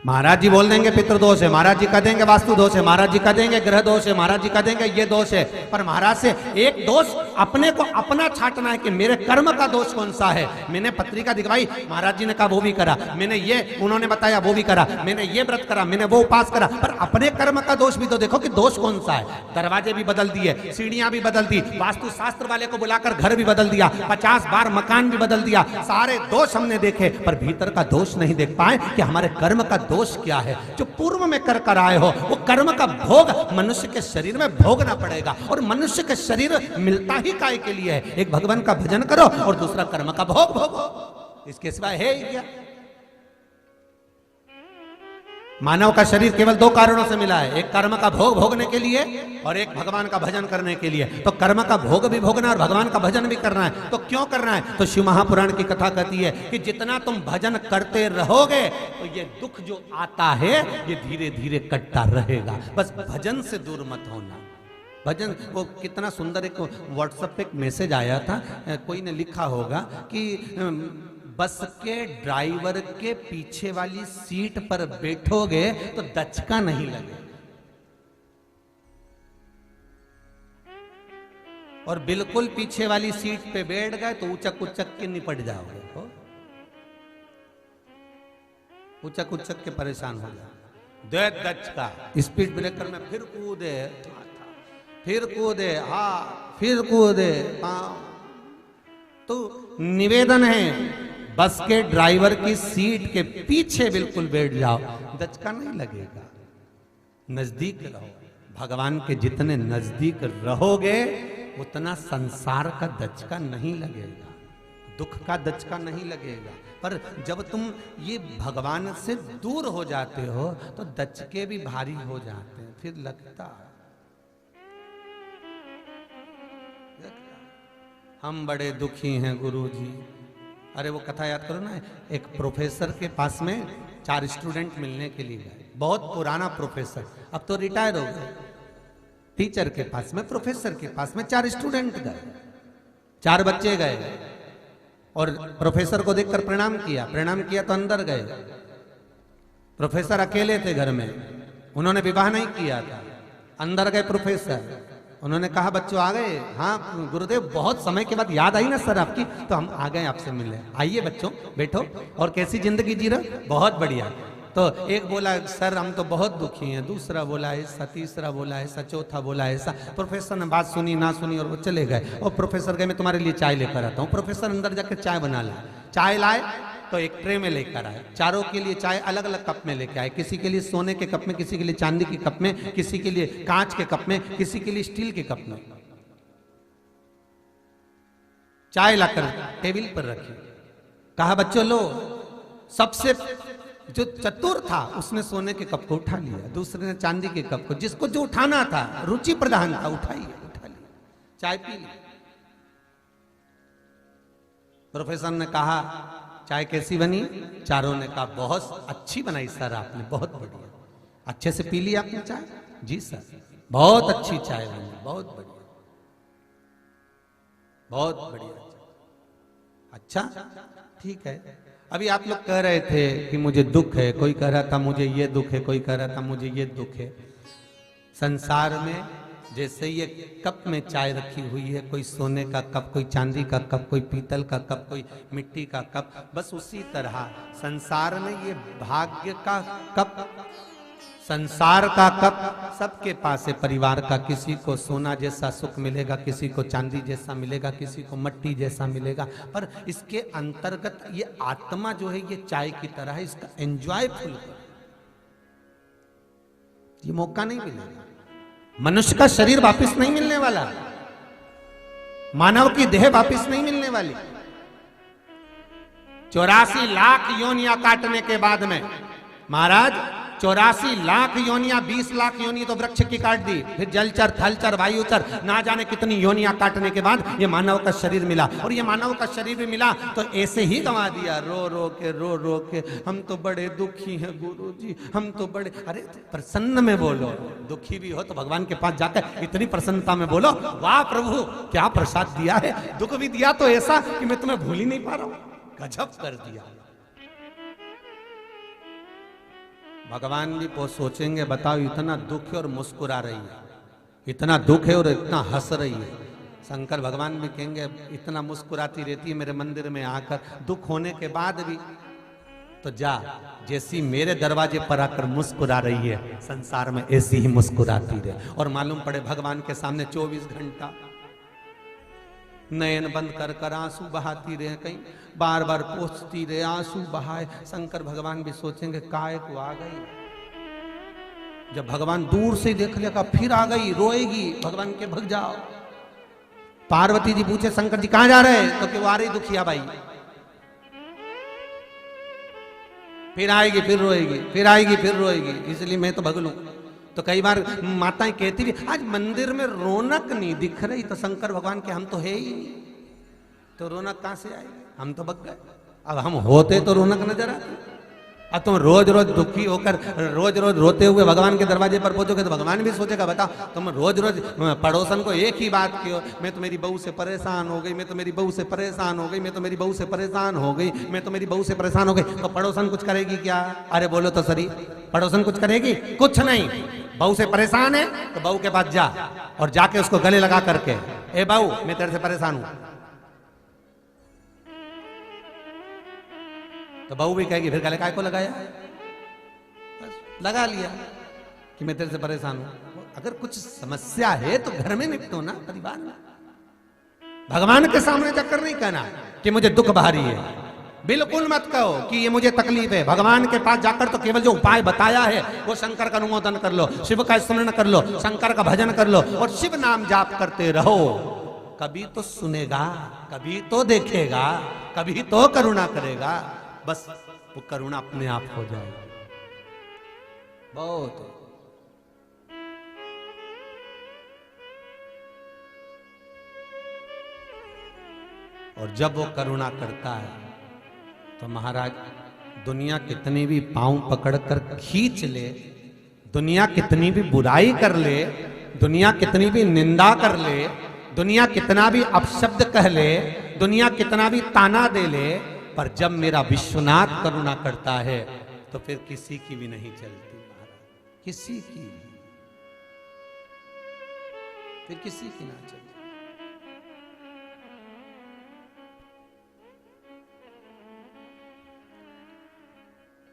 महाराज जी बोल देंगे पितृदोष है, महाराज जी कह देंगे वास्तु दोष है, महाराज जी कह देंगे ग्रह दोष है, महाराज जी कह देंगे ये दोष है। पर महाराज से एक दोष अपने को अपना छांटना है कि मेरे कर्म का दोष कौन सा है। मैंने पत्रिका दिखवाई, महाराज जी ने कहा वो भी करा, मैंने ये उन्होंने बताया वो भी करा, मैंने ये व्रत करा, मैंने वो उपास करा, पर अपने कर्म का दोष भी तो देखो कि दोष कौन सा है। दरवाजे भी बदल दिए, सीढ़ियां भी बदल दी, वास्तु शास्त्र वाले को बुलाकर घर भी बदल दिया, 50 बार मकान भी बदल दिया, सारे दोष हमने देखे, पर भीतर का दोष नहीं देख पाए कि हमारे कर्म का दोष क्या है। जो पूर्व में कर कर आए हो वो कर्म का भोग मनुष्य के शरीर में भोगना पड़ेगा। और मनुष्य के शरीर मिलता ही काय के लिए है? एक भगवान का भजन करो और दूसरा कर्म का भोग भोगो, इसके सिवाय है ही क्या? मानव का शरीर केवल 2 कारणों से मिला है, एक कर्म का भोग भोगने के लिए और एक भगवान का भजन करने के लिए। तो कर्म का भोग भी भोगना है और भगवान का भजन भी करना है। तो क्यों करना है? तो शिव महापुराण की कथा कहती है कि जितना तुम भजन करते रहोगे तो ये दुख जो आता है ये धीरे धीरे कटता रहेगा। बस भजन से दूर मत होना। भजन वो कितना सुंदर, एक व्हाट्सएप पे एक मैसेज आया था, कोई ने लिखा होगा कि बस के ड्राइवर के पीछे वाली सीट पर बैठोगे तो दचका नहीं लगे, और बिल्कुल पीछे वाली सीट पे बैठ गए तो उचक उचक के निपट जाओगे, उचक उचक के परेशान हो जाओ। दे दचका, स्पीड ब्रेकर में फिर कूदे, फिर कूदे, हाँ फिर कूदे, हाँ। तो निवेदन है बस के ड्राइवर की सीट के पीछे बिल्कुल बैठ जाओ, दचका नहीं लगेगा। नजदीक रहो, भगवान के जितने नजदीक रहोगे उतना संसार का दचका नहीं लगेगा, दुख का दचका नहीं लगेगा। पर जब तुम ये भगवान से दूर हो जाते हो तो दचके भी भारी हो जाते हैं, फिर लगता हम बड़े दुखी हैं गुरुजी। अरे वो कथा याद करो ना, एक प्रोफेसर के पास में 4 स्टूडेंट मिलने के लिए गए, बहुत पुराना प्रोफेसर, अब तो रिटायर हो गए। टीचर के पास में, प्रोफेसर के पास में 4 स्टूडेंट गए, 4 बच्चे गए और प्रोफेसर को देखकर प्रणाम किया तो अंदर गए। प्रोफेसर अकेले थे घर में, उन्होंने विवाह नहीं किया था। अंदर गए प्रोफेसर, उन्होंने कहा बच्चों आ गए? हाँ गुरुदेव, बहुत समय के बाद याद आई ना सर आपकी, तो हम आ गए आपसे मिलने। आइए बच्चों बैठो, और कैसी जिंदगी जी रहे? बहुत बढ़िया। तो एक बोला सर हम तो बहुत दुखी हैं, दूसरा बोला ऐसा, तीसरा बोला ऐसा, चौथा बोला ऐसा। प्रोफेसर ने बात सुनी ना सुनी और वो चले गए। और प्रोफेसर गए मैं तुम्हारे लिए चाय लेकर आता हूँ। प्रोफेसर अंदर जाकर चाय बना लाए। चाय लाए तो एक ट्रे में लेकर आए, चारों के लिए चाय अलग अलग कप में लेके आए। किसी के लिए सोने के कप में, किसी के लिए चांदी के कप में, किसी के लिए कांच के कप में, किसी के लिए स्टील के कप में। चाय लाकर टेबल पर रखी। कहा बच्चों लो। सबसे जो चतुर था उसने सोने के कप को उठा लिया, दूसरे ने चांदी के कप को, जिसको जो उठाना था, रुचि प्रधान था, उठा लिया, चाय पी ली। प्रोफेसर ने कहा चाय कैसी बनी? चारों ने कहा बहुत अच्छी बनाई सर आपने, बहुत बढ़िया। अच्छे से पी ली आपने चाय? जी सर, बहुत अच्छी चाय बनी, बहुत बढ़िया, बहुत बढ़िया। अच्छा ठीक है। अभी आप लोग कह रहे थे कि मुझे दुख है, कोई कह रहा था मुझे ये दुख है, कोई कह रहा था मुझे ये दुख है। संसार में जैसे ये कप में चाय रखी हुई है, कोई सोने का कप, कोई चांदी का कप, कोई पीतल का कप, कोई मिट्टी का कप, बस उसी तरह संसार में ये भाग्य का कप, संसार का कप सबके पास है। परिवार का, किसी को सोना जैसा सुख मिलेगा, किसी को चांदी जैसा मिलेगा, किसी को मट्टी जैसा मिलेगा, पर इसके अंतर्गत ये आत्मा जो है ये चाय की तरह है, इसका एंजॉयफुल, ये मौका नहीं मिलेगा। मनुष्य का शरीर वापस नहीं मिलने वाला, मानव की देह वापस नहीं मिलने वाली। 84 लाख योनियां काटने के बाद में महाराज 84 लाख योनियां, 20 लाख योनि तो वृक्ष की काट दी, फिर जलचर, थलचर, वायुचर, ना जाने कितनी योनियां काटने के बाद ये मानव का शरीर मिला। और ये मानव का शरीर भी मिला तो ऐसे ही गंवा दिया, रो रो के हम तो बड़े दुखी हैं गुरुजी, हम तो बड़े। अरे प्रसन्न में बोलो, दुखी भी हो तो भगवान के पास जाकर इतनी प्रसन्नता में बोलो, वाह प्रभु क्या प्रसाद दिया है, दुख भी दिया तो ऐसा कि मैं तुम्हें भूल ही नहीं पा रहा हूं, गजब कर दिया। भगवान भी वो सोचेंगे बताओ इतना दुख है और मुस्कुरा रही है, इतना दुख है और इतना हंस रही है। शंकर भगवान भी कहेंगे इतना मुस्कुराती रहती है मेरे मंदिर में आकर, दुख होने के बाद भी, तो जा जैसी मेरे दरवाजे पर आकर मुस्कुरा रही है संसार में ऐसी ही मुस्कुराती रहे। और मालूम पड़े भगवान के सामने 24 घंटा नयन बंद कर कर आंसू बहाती रहे, कहीं बार बार पोछती रहे, आंसू बहाए। शंकर भगवान भी सोचेंगे काय को आ गई। जब भगवान दूर से देख लेगा फिर आ गई, रोएगी, भगवान के भग जाओ। पार्वती जी पूछे शंकर जी कहां जा रहे हैं, तो कि वो आ रही दुखिया बाई, फिर आएगी फिर रोएगी, फिर आएगी फिर रोएगी, इसलिए मैं तो भग लूं। तो कई बार माताएं कहती भी आज मंदिर में रौनक नहीं दिख रही, तो शंकर भगवान के हम तो है ही नहीं, तो रौनक कहां से आएगी, हम तो भग गए। अब हम होते तो रौनक नजर आती। अब तुम रोज रोज दुखी होकर रोज रोज रोते हुए भगवान के दरवाजे पर पहुंचोगे तो भगवान भी सोचेगा बताओ तुम रोज रोज पड़ोसन को एक ही बात कियो, मैं तो मेरी बहू से परेशान हो गई, मैं तो मेरी बहू से परेशान हो गई, मैं तो मेरी बहू से परेशान हो गई, मैं तो मेरी बहू से परेशान हो गई, तो पड़ोसन कुछ करेगी क्या? अरे बोलो तो सही, पड़ोसन कुछ करेगी? कुछ नहीं। बहू से परेशान है तो बहू के पास जा और जाके उसको गले लगा करके, ए बहू मैं तेरे से परेशान हूं, तो बहू भी कहेगी फिर गले काय को लगाया, बस लगा लिया कि मैं तेरे से परेशान हूं। अगर कुछ समस्या है तो घर में निपटो ना, परिवार में। भगवान के सामने जाकर नहीं कहना कि मुझे दुख भारी है, बिल्कुल मत कहो कि ये मुझे तकलीफ है। भगवान के पास जाकर तो केवल जो उपाय बताया है वो शंकर का अनुमोदन कर लो, शिव का स्मरण कर लो, शंकर का भजन कर लो और शिव नाम जाप करते रहो। कभी तो सुनेगा, कभी तो देखेगा, कभी तो करुणा करेगा, बस वो करुणा अपने आप हो जाएगी। बहुत और जब वो करुणा करता है तो महाराज दुनिया कितनी भी पांव पकड़कर खींच ले, दुनिया कितनी भी बुराई कर ले, दुनिया कितनी भी निंदा कर ले, दुनिया कितना भी अपशब्द कह ले, दुनिया कितना भी ताना दे ले, पर जब मेरा विश्वनाथ करुणा करता है तो फिर किसी की भी नहीं चलती महाराज। किसी की फिर किसी की ना चले।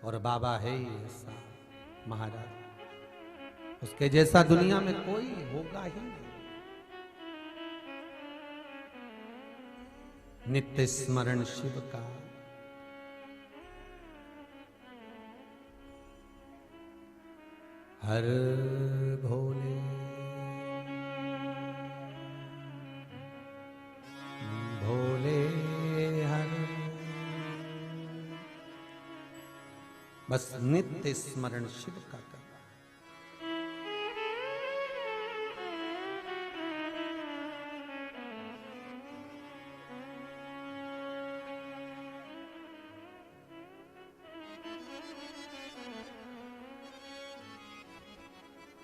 और बाबा है ही ऐसा महाराज, उसके जैसा दुनिया में कोई होगा ही नहीं। नित्य स्मरण शिव का, हर भोले भोले हर, बस नित्य स्मरण शिव का कर।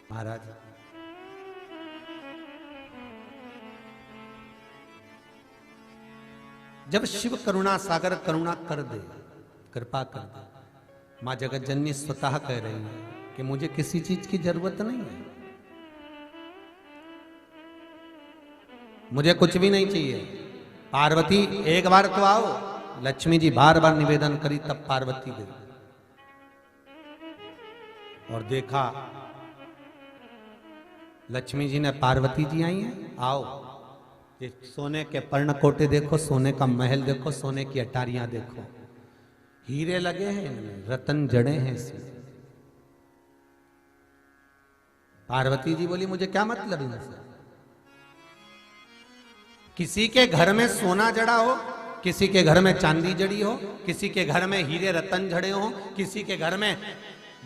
महाराज जब शिव करुणा सागर करुणा कर दे, कृपा कर दे, मां जगत जननी स्वतः कह रही है कि मुझे किसी चीज की जरूरत नहीं है, मुझे कुछ भी नहीं चाहिए। पार्वती एक बार तो आओ, लक्ष्मी जी बार बार निवेदन करी तब पार्वती गई और देखा लक्ष्मी जी ने, पार्वती जी आई हैं, आओ ये सोने के पर्णकोटे देखो, सोने का महल देखो, सोने की अटारियां देखो, हीरे लगे हैं इनमें, रतन जड़े हैं इसमें। पार्वती जी बोली मुझे क्या मतलब इनसे। किसी के घर में सोना जड़ा हो, किसी के घर में चांदी जड़ी हो, किसी के घर में हीरे रतन जड़े हो, किसी के घर में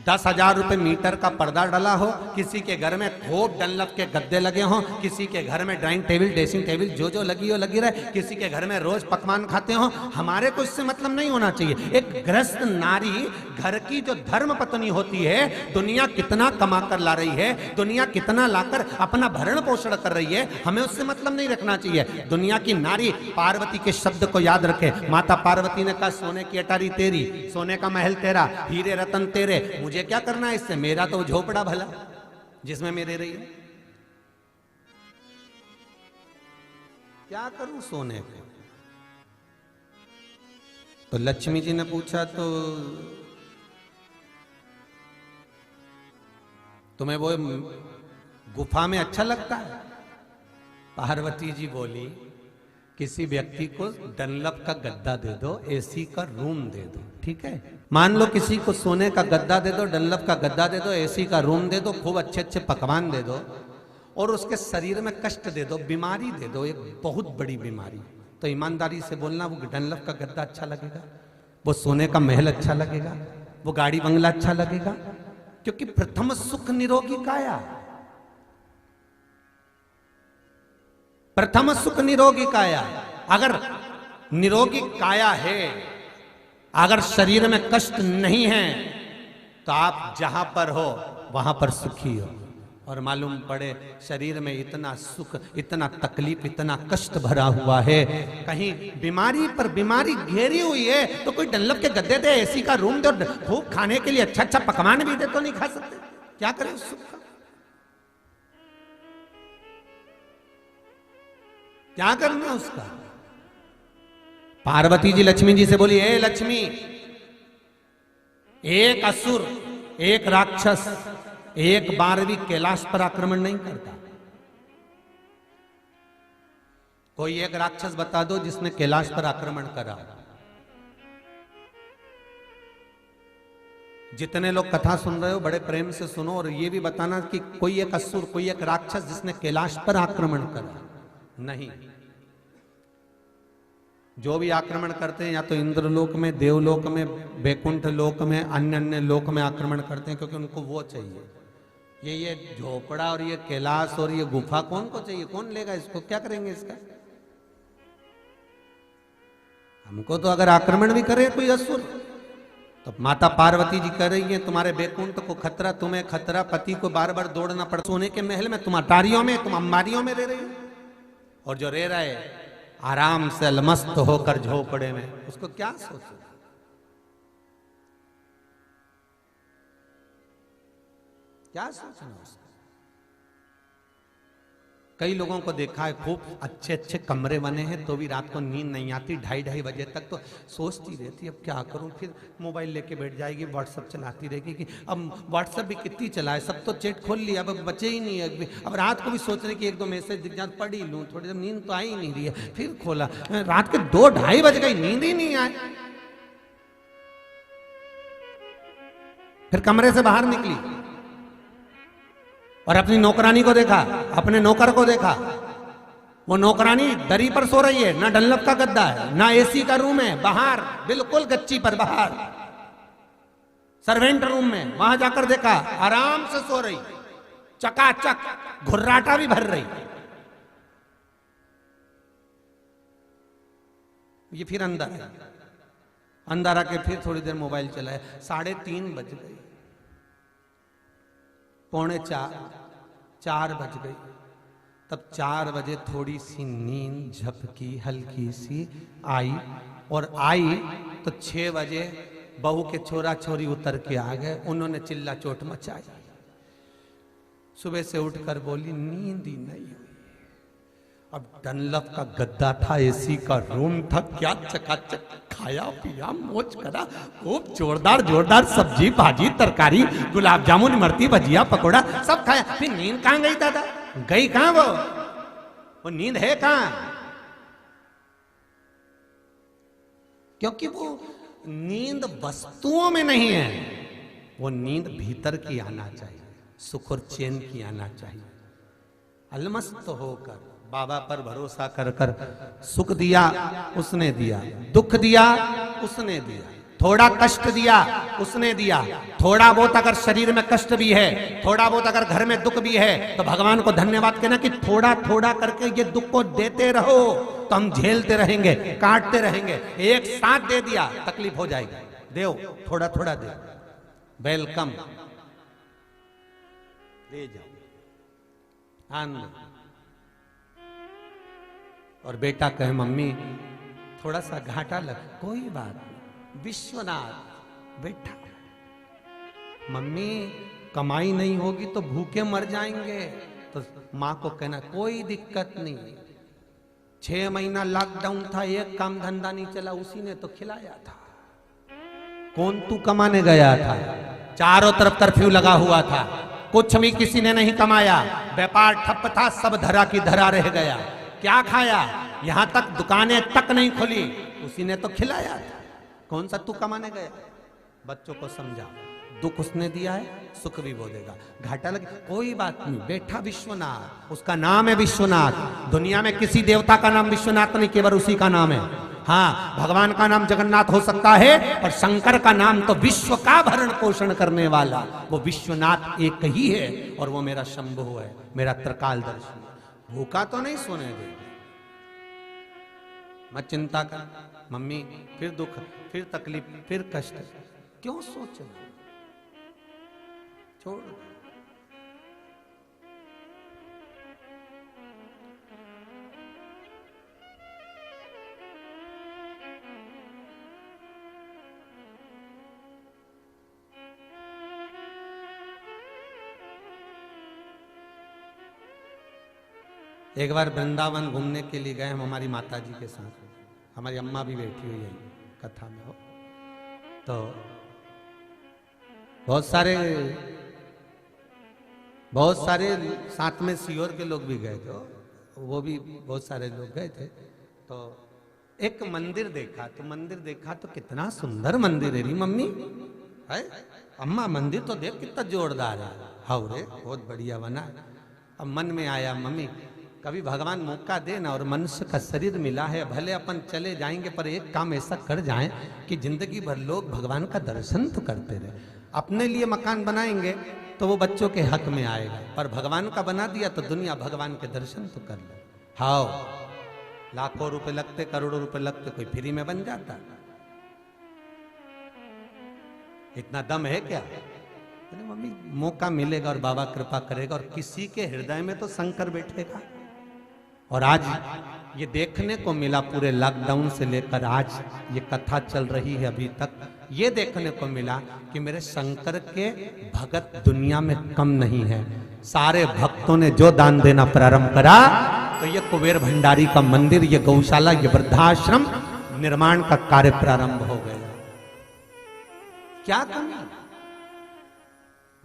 10,000 रुपए मीटर का पर्दा डला हो, किसी के घर में खूब डनलप के गद्दे लगे हों, किसी के घर में डाइनिंग टेबल ड्रेसिंग टेबल जो जो लगी हो लगी रहे, किसी के घर में रोज पकवान खाते हो, हमारे को इससे मतलब नहीं होना चाहिए। एक गृहस्थ नारी घर की जो धर्म पत्नी होती है, दुनिया कितना कमा कर ला रही है, दुनिया कितना लाकर अपना भरण पोषण कर रही है, हमें उससे मतलब नहीं रखना चाहिए। दुनिया की नारी पार्वती के शब्द को याद रखे। माता पार्वती ने कहा सोने की अटारी तेरी, सोने का महल तेरा, हीरे रतन तेरे, मुझे क्या करना है इससे, मेरा तो झोपड़ा भला जिसमें मेरे रही है, क्या करूं सोने को। तो लक्ष्मी जी ने पूछा तो तुम्हें वो गुफा में अच्छा लगता है। पार्वती जी बोली किसी व्यक्ति को डनलप का गद्दा दे दो, एसी का रूम दे दो, ठीक है। मान लो किसी को सोने का गद्दा दे दो, डनलप का गद्दा दे दो, एसी का रूम दे दो, खूब अच्छे अच्छे पकवान दे दो और उसके शरीर में कष्ट दे दो, बीमारी दे दो, एक बहुत बड़ी बीमारी, तो ईमानदारी से बोलना वो डनलप का गद्दा अच्छा लगेगा, वो सोने का महल अच्छा लगेगा, वो गाड़ी बंगला अच्छा लगेगा? क्योंकि प्रथम सुख निरोगी काया, प्रथम सुख निरोगी काया। अगर निरोगी काया है, अगर शरीर में कष्ट नहीं है, तो आप जहां पर हो वहां पर सुखी हो। और मालूम पड़े शरीर में इतना सुख, इतना तकलीफ, इतना कष्ट भरा हुआ है, कहीं बीमारी पर बीमारी घेरी हुई है, तो कोई डनलप के गद्दे दे, एसी का रूम दे, खूब खाने के लिए अच्छा अच्छा पकवान भी दे, तो नहीं खा सकते? क्या करें उस सुख का? क्या करना उसका? पार्वती जी लक्ष्मी जी से बोली, ए लक्ष्मी, एक असुर, एक राक्षस एक बार भी कैलाश पर आक्रमण नहीं करता। कोई एक राक्षस बता दो जिसने कैलाश पर आक्रमण करा। जितने लोग कथा सुन रहे हो बड़े प्रेम से सुनो और ये भी बताना कि कोई एक असुर, कोई एक राक्षस जिसने कैलाश पर आक्रमण करा। नहीं, जो भी आक्रमण करते हैं या तो इंद्रलोक में, देवलोक में, वैकुंठ लोक में, अन्य अन्य लोक में आक्रमण करते हैं, क्योंकि उनको वो चाहिए। ये झोपड़ा और ये कैलाश और ये गुफा कौन को चाहिए? कौन लेगा इसको? क्या करेंगे इसका? हमको तो अगर आक्रमण भी करे कोई असुर, तो माता पार्वती जी कह रही है तुम्हारे वैकुंठ को खतरा, तुम्हें खतरा, पति को बार बार दौड़ना पड़ता, सोने के महल में, तुम अटारियों में, तुम अंबारियों में रह रही हो, और जो रह रहा है आराम से अलमस्त होकर झोपड़े में, उसको क्या सोचो? क्या सोचना उसका। कई लोगों को देखा है खूब अच्छे अच्छे कमरे बने हैं तो भी रात को नींद नहीं आती, 2:30 बजे तक तो सोचती रहती अब क्या करूं, फिर मोबाइल लेके बैठ जाएगी, व्हाट्सएप चलाती रहेगी कि अब व्हाट्सएप भी कितनी चलाए, सब तो चैट खोल लिया, अब बचे ही नहीं है। अब रात को भी सोच रहे कि 1-2 मैसेज दिख जाए, पढ़ ही लूँ, थोड़ी देर नींद तो आ ही नहीं रही है, फिर खोला, रात के 2-2:30 बज गई, नींद ही नहीं आए। फिर कमरे से बाहर निकली और अपनी नौकरानी को देखा, अपने नौकर को देखा, वो नौकरानी दरी पर सो रही है, ना डनलप का गद्दा है, ना एसी का रूम है, बाहर बिल्कुल गच्ची पर, बाहर सर्वेंट रूम में, वहां जाकर देखा आराम से सो रही, चकाचक, घुर्राटा भी भर रही। ये फिर अंदर है, अंदर आके फिर थोड़ी देर मोबाइल चलाया, 3:30 बज गई, 3:45-4 बज गई। तब 4 बजे थोड़ी सी नींद झपकी हल्की सी आई, और आई तो 6 बजे बहू के छोरा छोरी उतर के आ गए, उन्होंने चिल्ला चोट मचाई। सुबह से उठकर बोली नींद ही नहीं हुई। अब डनलप का गद्दा था, एसी का रूम था, क्या चकाचक खाया पिया मौज करा, खूब जोरदार जोरदार सब्जी भाजी तरकारी, गुलाब जामुन इमरती भजिया पकोड़ा सब खाया। फिर नींद कहां गई दादा, गई कहां वो नींद है कहां? क्योंकि वो नींद वस्तुओं में नहीं है, वो नींद भीतर की आना चाहिए, सुख और चैन की आना चाहिए। अलमस्त होकर बाबा पर भरोसा कर कर, सुख दिया उसने दिया, दुख दिया उसने दिया, थोड़ा कष्ट दिया उसने दिया, थोड़ा बहुत अगर शरीर में कष्ट भी है, थोड़ा बहुत अगर घर में दुख भी है, तो भगवान को धन्यवाद कहना कि थोड़ा थोड़ा करके ये दुख को देते रहो, तो हम झेलते रहेंगे, काटते रहेंगे। एक साथ दे दिया तकलीफ हो जाएगी, दो थोड़ा थोड़ा दे, वेलकम, ले जाओ आनंद। और बेटा कहे मम्मी थोड़ा सा घाटा लग, कोई बात नहीं, विश्वनाथ बेटा, मम्मी कमाई नहीं होगी तो भूखे मर जाएंगे, तो मां को कहना कोई दिक्कत नहीं, 6 महीना लॉकडाउन था, एक काम धंधा नहीं चला, उसी ने तो खिलाया था। कौन तू कमाने गया था? चारों तरफ कर्फ्यू लगा हुआ था, कुछ भी किसी ने नहीं कमाया, व्यापार ठप था, सब धरा की धरा रह गया। क्या खाया? यहां तक दुकानें तक नहीं खुली, उसी ने तो खिलाया था। कौन सा तू कमाने गया? बच्चों को समझा, दुख उसने दिया है, सुख भी वो देगा, घाटा लगे कोई बात नहीं, बैठा विश्वनाथ, उसका नाम है विश्वनाथ। दुनिया में किसी देवता का नाम विश्वनाथ नहीं, केवल उसी का नाम है। हाँ, भगवान का नाम जगन्नाथ हो सकता है, और शंकर का नाम तो विश्व का भरण पोषण करने वाला वो विश्वनाथ एक ही है, और वो मेरा शंभु है, मेरा त्रिकालदर्शी। भूखा तो नहीं सोने दे, मत चिंता कर मम्मी, फिर दुख, फिर तकलीफ, फिर कष्ट, क्यों सोचना, छोड़। एक बार वृंदावन घूमने के लिए गए हम हमारी माता जी के साथ, हमारी अम्मा भी बैठी हुई है कथा में हो, तो बहुत सारे साथ में सीहोर के लोग भी गए थे, वो भी बहुत सारे लोग गए थे। तो एक मंदिर देखा, तो कितना सुंदर मंदिर है री मम्मी, है अम्मा मंदिर तो देख कितना जोरदार है, हाँ रे बहुत बढ़िया बना। अब मन में आया मम्मी कभी भगवान मौका दे ना, और मनुष्य का शरीर मिला है, भले अपन चले जाएंगे पर एक काम ऐसा कर जाएं कि जिंदगी भर लोग भगवान का दर्शन तो करते रहे। अपने लिए मकान बनाएंगे तो वो बच्चों के हक में आएगा, पर भगवान का बना दिया तो दुनिया भगवान के दर्शन तो कर ले। हाँ, लाखों रुपए लगते, करोड़ों रुपए लगते, कोई फ्री में बन जाता? इतना दम है क्या? अरे मम्मी मौका मिलेगा और बाबा कृपा करेगा, और किसी के हृदय में तो शंकर बैठेगा। और आज ये देखने को मिला पूरे लॉकडाउन से लेकर आज ये कथा चल रही है अभी तक, ये देखने को मिला कि मेरे शंकर के भगत दुनिया में कम नहीं है। सारे भक्तों ने जो दान देना प्रारंभ करा तो ये कुबेर भंडारी का मंदिर, ये गौशाला, ये वृद्धाश्रम निर्माण का कार्य प्रारंभ हो गया। क्या कमी?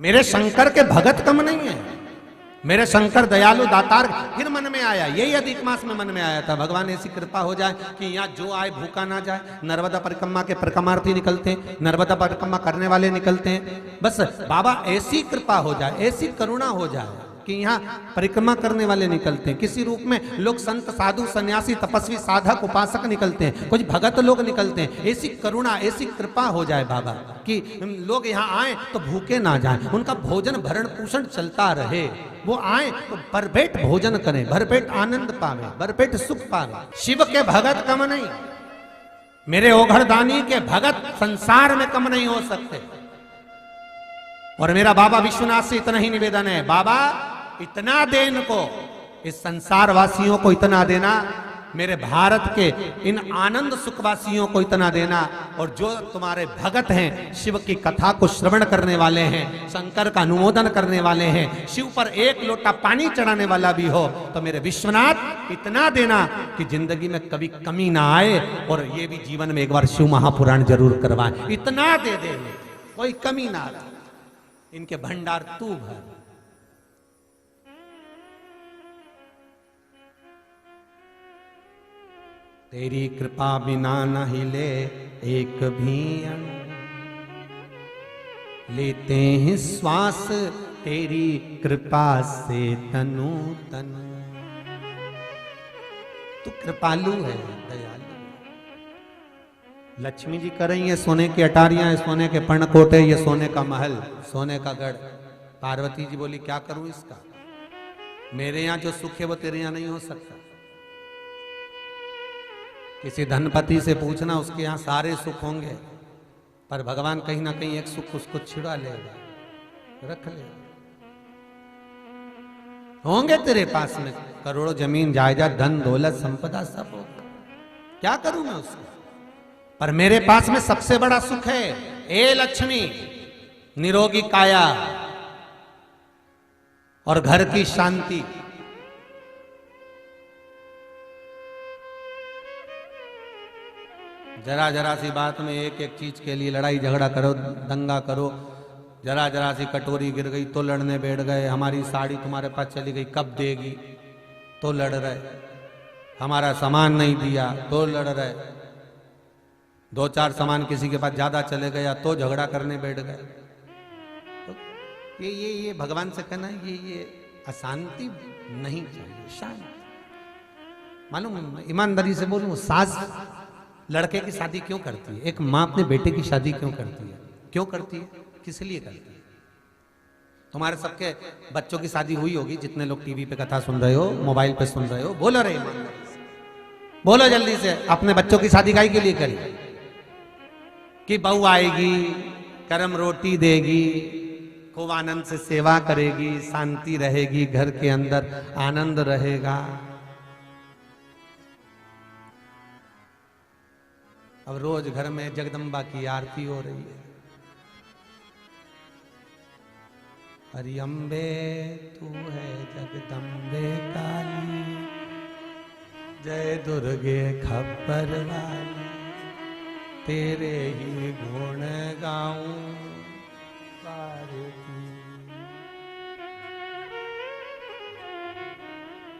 मेरे शंकर के भगत कम नहीं है, मेरे शंकर दयालु दातार। फिर मन में आया, यही अधिक मास में मन में आया था, भगवान ऐसी कृपा हो जाए कि यहाँ जो आए भूखा ना जाए। नर्मदा परिक्रमा के परिक्रमार्थी निकलते हैं, नर्मदा परिक्रमा करने वाले निकलते हैं। बस बाबा ऐसी कृपा हो जाए, ऐसी करुणा हो जाए कि यहाँ परिक्रमा करने वाले निकलते हैं। किसी रूप में लोग संत साधु सन्यासी तपस्वी साधक उपासक निकलते हैं, कुछ भगत लोग निकलते हैं। ऐसी करुणा ऐसी कृपा हो जाए बाबा कि लोग यहाँ आए तो भूखे ना जाएं, उनका भोजन भरण पोषण चलता रहे। वो आए तो भरपेट भोजन करें, भरपेट आनंद पावे, भरपेट सुख पावे। शिव के भगत कम नहीं, मेरे ओघड़दानी के भगत संसार में कम नहीं हो सकते। और मेरा बाबा विश्वनाथ से इतना ही निवेदन है, बाबा इतना दे इनको, इस संसार वासियों को इतना देना, मेरे भारत के इन आनंद सुखवासियों को इतना देना। और जो तुम्हारे भगत हैं, शिव की कथा को श्रवण करने वाले हैं, शंकर का अनुमोदन करने वाले हैं, शिव पर एक लोटा पानी चढ़ाने वाला भी हो, तो मेरे विश्वनाथ इतना देना कि जिंदगी में कभी कमी ना आए। और ये भी जीवन में एक बार शिव महापुराण जरूर करवाएं। इतना दे दे, कोई कमी ना आए, इनके भंडार तू भर। तेरी कृपा बिना न हिले एक भी अणु, लेते हैं श्वास तेरी कृपा से तनु तनु। तू कृपालु है, दयालु। लक्ष्मी जी कर रही है सोने की अटारियां, सोने के पर्णकोटे, ये सोने का महल, सोने का गढ़। पार्वती जी बोली क्या करूं इसका, मेरे यहां जो सुख है वो तेरे यहां नहीं हो सकता। किसी धनपति से पूछना, उसके यहां सारे सुख होंगे, पर भगवान कहीं ना कहीं एक सुख उसको छिड़ा लेगा, रख लेगा। होंगे तेरे पास में करोड़ों जमीन जायदाद धन दौलत संपदा सब होगा, क्या करूं मैं उसको, पर मेरे पास में सबसे बड़ा सुख है, ए लक्ष्मी, निरोगी काया और घर की शांति। जरा जरा सी बात में एक एक चीज के लिए लड़ाई झगड़ा करो, दंगा करो। जरा जरा सी कटोरी गिर गई तो लड़ने बैठ गए, हमारी साड़ी तुम्हारे पास चली गई कब देगी तो लड़ रहे, हमारा सामान नहीं दिया तो लड़ रहे, दो चार सामान किसी के पास ज्यादा चले गया तो झगड़ा करने बैठ गए। तो ये भगवान से कहना ये अशांति नहीं चाहिए, शांति। मालूम, ईमानदारी से बोलूं, सास लड़के की शादी क्यों करती है, एक माँ अपने बेटे की शादी क्यों करती है, क्यों करती है, किस लिए करती है? तुम्हारे सबके बच्चों की शादी हुई होगी, जितने लोग टीवी पे कथा सुन रहे हो, मोबाइल पे सुन रहे हो, बोलो रे बोलो जल्दी से, अपने बच्चों की शादी काहे के लिए करी? कि बहू आएगी, गरम रोटी देगी, खूब आनंद से सेवा करेगी, शांति रहेगी, घर के अंदर आनंद रहेगा। अब रोज घर में जगदम्बा की आरती हो रही है, हरि अम्बे तू है जगदम्बे काली, जय दुर्गे खप्पर वाली, तेरे ही गुण गाऊं भारती।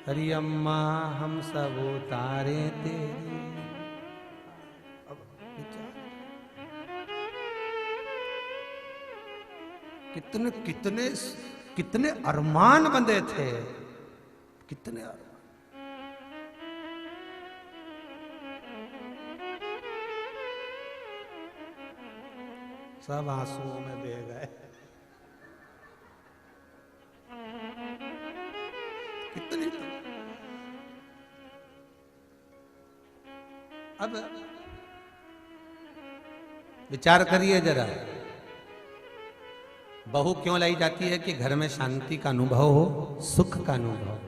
हरि अम्मा हम सब उतारे तेरे। कितने कितने कितने अरमान बंधे थे, कितने अरमान। सब आंसुओं में बह गए। कितनी अब विचार करिए जरा, बहू क्यों लाई जाती है कि घर में शांति का अनुभव हो, सुख का अनुभव हो,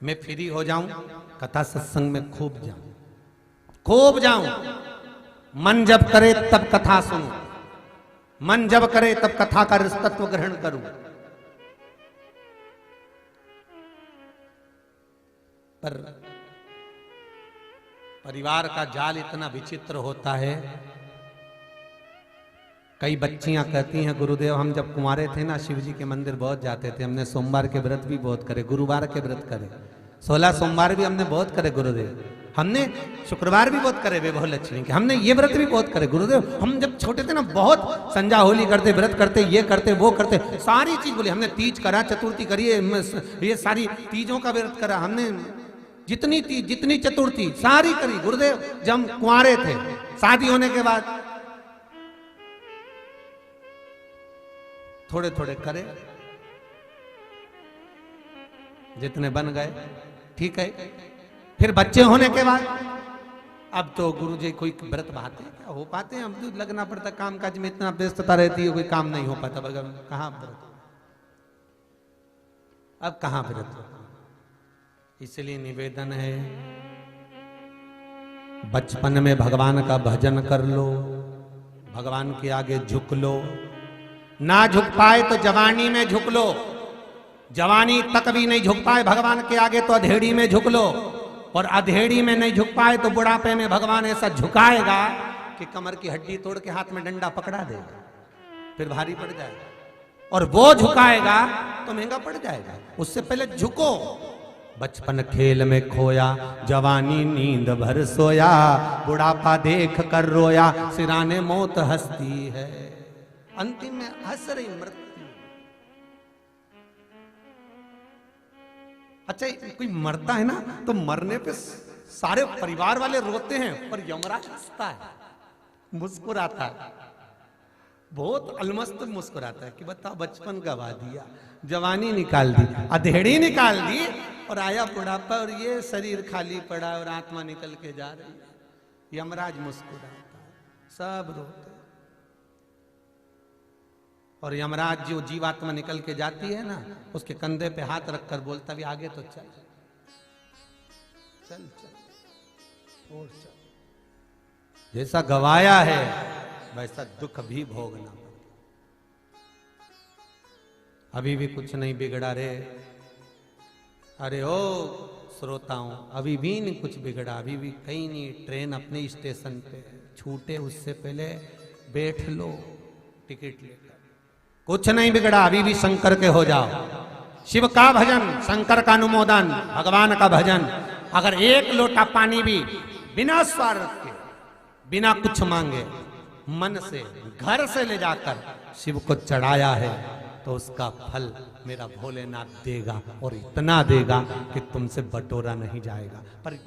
मैं फ्री हो जाऊं, कथा सत्संग में खूब जाऊं, मन जब करे तब कथा सुनूं, मन जब करे तब कथा का तत्व ग्रहण करूं। पर परिवार का जाल इतना विचित्र होता है। कई बच्चियां कहती हैं गुरुदेव हम जब कुंवारे थे ना शिव जी के मंदिर बहुत जाते थे, हमने सोमवार के व्रत भी बहुत करे, गुरुवार के व्रत करे, 16 सोमवार भी हमने बहुत करे गुरुदेव, हमने शुक्रवार भी बहुत करे वैभव लक्ष्मी के, हमने ये व्रत भी बहुत करे गुरुदेव, हम जब छोटे थे ना बहुत संजा होली करते, व्रत करते, ये करते वो करते, सारी चीज बोली, हमने तीज करा, चतुर्थी करी, ये सारी तीजों का व्रत करा, हमने जितनी तीज जितनी चतुर्थी सारी करी गुरुदेव जब हम कुंवारे थे। शादी होने के बाद थोड़े थोड़े करे, जितने बन गए ठीक है। फिर बच्चे होने के बाद अब तो गुरुजी कोई व्रत भाते क्या हो पाते हैं, अब तो लगना पड़ता, काम काज में इतना व्यस्तता रहती है, कोई काम नहीं हो पाता, बगैर कहाँ व्रत, अब कहाँ व्रत। इसलिए निवेदन है बचपन में भगवान का भजन कर लो, भगवान के आगे झुक लो, ना झुक पाए तो जवानी में झुक लो, जवानी तक भी नहीं झुक पाए भगवान के आगे तो अधेड़ी में झुक लो, और अधेड़ी में नहीं झुक पाए तो बुढ़ापे में भगवान ऐसा झुकाएगा कि कमर की हड्डी तोड़ के हाथ में डंडा पकड़ा देगा, फिर भारी पड़ जाएगा, और वो झुकाएगा तो महंगा पड़ जाएगा। उससे पहले झुको। बचपन खेल में खोया, जवानी नींद भर सोया, बुढ़ापा देख कर रोया, सिराने मौत हंसती है, अंतिम में हंस रही मृत्यु। अच्छा कोई मरता है ना तो मरने पे सारे परिवार वाले रोते हैं, पर यमराज हंसता है, मुस्कुराता है, बहुत अलमस्त मुस्कुराता है कि बताओ बचपन गवा दिया, जवानी निकाल दी, अधेड़ी निकाल दी, और आया बुढ़ापा और ये शरीर खाली पड़ा और आत्मा निकल के जा रही है। यमराज मुस्कुराता है, सब रोते। और यमराज जो जीवात्मा निकल के जाती है ना, उसके कंधे पे हाथ रखकर बोलता भी आगे तो चल चल चल और चल, जैसा गवाया है वैसा दुख भी भोगना पड़ेगा। अभी भी कुछ नहीं बिगड़ा रे, अरे ओ श्रोताओं, अभी भी नहीं कुछ बिगड़ा, अभी भी कहीं नहीं, ट्रेन अपने स्टेशन पे छूटे उससे पहले बैठ लो टिकट लेकर, कुछ नहीं बिगड़ा, अभी भी शंकर के हो जाओ, शिव का भजन, शंकर का अनुमोदन, भगवान का भजन। अगर एक लोटा पानी भी बिना स्वार्थ के, बिना कुछ मांगे, मन से घर से ले जाकर शिव को चढ़ाया है तो उसका फल मेरा भोलेनाथ देगा, और इतना देगा कि तुमसे बटोरा नहीं जाएगा। पर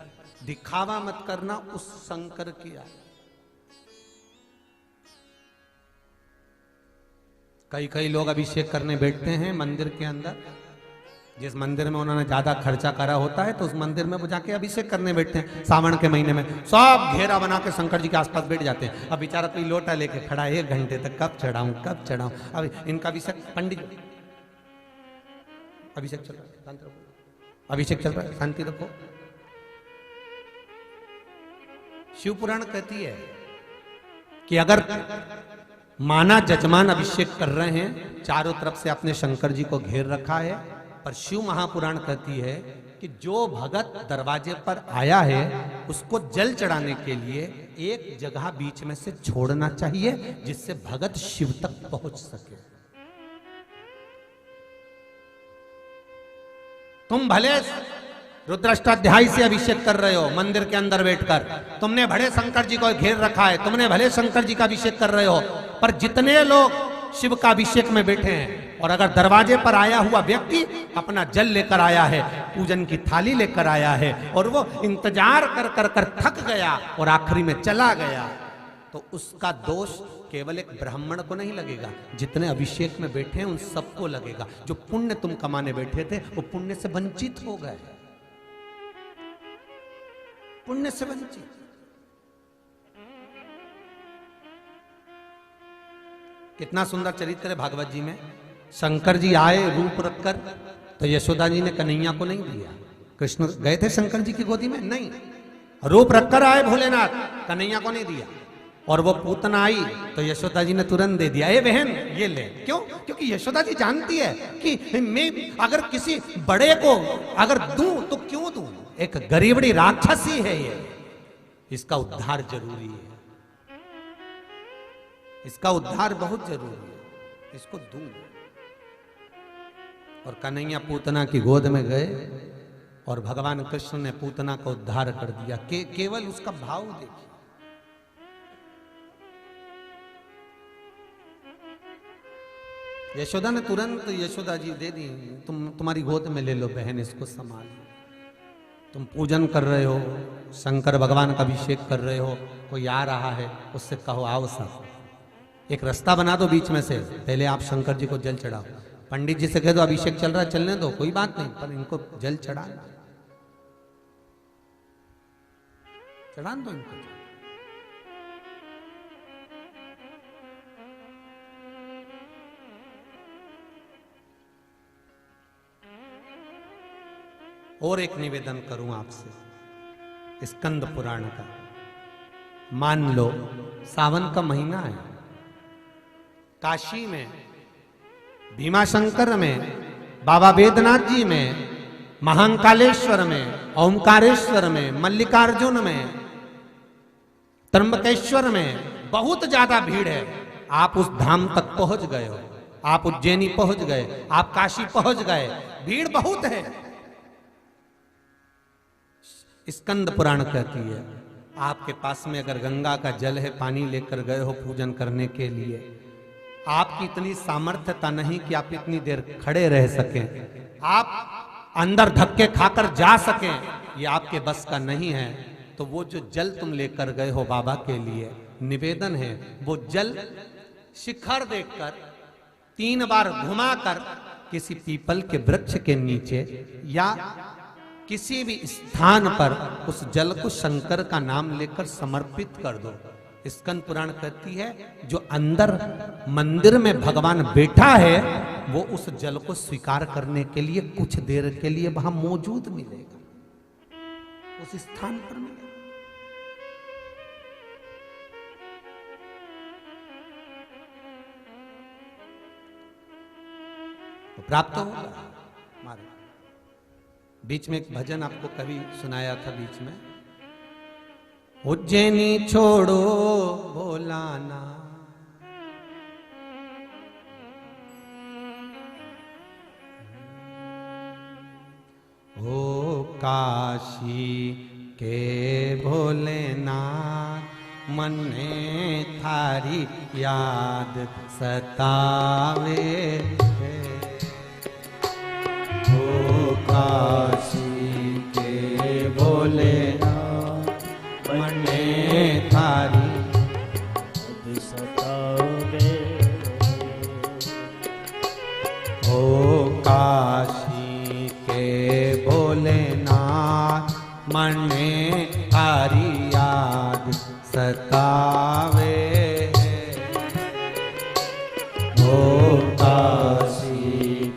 दिखावा मत करना उस शंकर किया। कई कई लोग अभिषेक करने बैठते हैं मंदिर के अंदर, जिस मंदिर में उन्होंने ज्यादा खर्चा करा होता है तो उस मंदिर में वो जाके अभिषेक करने बैठते हैं। सावन के महीने में सब घेरा बना के शंकर जी के आसपास बैठ जाते हैं। अब बेचारा कोई लोटा लेके खड़ा है 1 घंटे तक, कब चढ़ाऊं कब चढ़ाऊं। अब इनका अभिषेक, पंडित अभिषेक चल रहा है, शांति रखो, अभिषेक चल रहा है, शांति रखो। शिव पुराण कहती है कि अगर माना जजमान अभिषेक कर रहे हैं, चारों तरफ से अपने शंकर जी को घेर रखा है, पर शिव महापुराण कहती है कि जो भगत दरवाजे पर आया है उसको जल चढ़ाने के लिए एक जगह बीच में से छोड़ना चाहिए, जिससे भगत शिव तक पहुंच सके। तुम भले रुद्राष्टाध्यायी से अभिषेक कर रहे हो मंदिर के अंदर बैठकर, तुमने भले शंकर जी को घेर रखा है, तुमने भले शंकर जी का अभिषेक कर रहे हो, पर जितने लोग शिव का अभिषेक में बैठे हैं, और अगर दरवाजे पर आया हुआ व्यक्ति अपना जल लेकर आया है, पूजन की थाली लेकर आया है, और वो इंतजार कर कर कर थक गया और आखिरी में चला गया, तो उसका दोष केवल एक ब्राह्मण को नहीं लगेगा, जितने अभिषेक में बैठे हैं उन सबको लगेगा। जो पुण्य तुम कमाने बैठे थे वो पुण्य से वंचित हो गए, पुण्य से वंचित। कितना सुंदर चरित्र है भागवत जी में। शंकर जी आए रूप रखकर, तो यशोदा जी ने कन्हैया को नहीं दिया। कृष्ण गए थे शंकर जी की गोदी में, नहीं, रूप रखकर आए भोलेनाथ, कन्हैया को नहीं दिया। और वो पूतना आई तो यशोदा जी ने तुरंत दे दिया, ए बहन ये ले। क्यों? क्योंकि यशोदा जी जानती है कि मैं अगर किसी बड़े को अगर दूं तो क्यों दूं, एक गरीबड़ी राक्षसी है ये, इसका उद्धार जरूरी है, इसका उद्धार बहुत जरूरी है, इसको दूं। और कन्हैया पूतना की गोद में गए और भगवान कृष्ण ने पूतना का उद्धार कर दिया। केवल उसका भाव देखिए। यशोदा ने तुरंत, यशोदा जी दे दी, तुम्हारी गोद में ले लो बहन, इसको संभाल। तुम पूजन कर रहे हो, शंकर भगवान का अभिषेक कर रहे हो, कोई आ रहा है उससे कहो आओ साहब, एक रास्ता बना दो बीच में से, पहले आप शंकर जी को जल चढ़ाओ। पंडित जी से कह दो अभिषेक चल रहा है चलने दो, कोई बात नहीं, पर इनको जल चढ़ा दो इनको। और एक निवेदन करूं आपसे, स्कंद पुराण का। मान लो सावन का महीना है, काशी में, भीमाशंकर में, बाबा वेदनाथ जी में, महाकालेश्वर में, ओमकारेश्वर में, मल्लिकार्जुन में, त्र्यंबकेश्वर में बहुत ज्यादा भीड़ है। आप उस धाम तक पहुंच गए हो, आप उज्जैनी पहुंच गए, आप काशी पहुंच गए, भीड़ बहुत है। स्कंद पुराण कहती है आपके पास में अगर गंगा का जल है, पानी लेकर गए हो पूजन करने के लिए, आपकी इतनी सामर्थ्यता नहीं कि आप इतनी देर खड़े रह सकें, आप अंदर धक्के खाकर जा सकें, ये आपके बस का नहीं है, तो वो जो जल तुम लेकर गए हो बाबा के लिए, निवेदन है वो जल शिखर देखकर 3 बार घुमाकर किसी पीपल के वृक्ष के नीचे या किसी भी स्थान पर उस जल को शंकर का नाम लेकर समर्पित कर दो। स्कंद पुराण कहती है जो अंदर मंदिर में भगवान बैठा है वो उस जल को स्वीकार करने के लिए कुछ देर के लिए वहां मौजूद मिलेगा, उस स्थान पर मिलेगा, तो प्राप्त होगा हमारे। बीच में एक भजन आपको कभी सुनाया था बीच में, उज्जैनी छोड़ो भोलाना, ओ काशी के भोलेनाथ, मने थारी याद सतावे, ओ काशी के भोलेनाथ, मने थारी याद सतावे, ओ काशी के भोलेनाथ, मने थारी याद सतावे, ओ काशी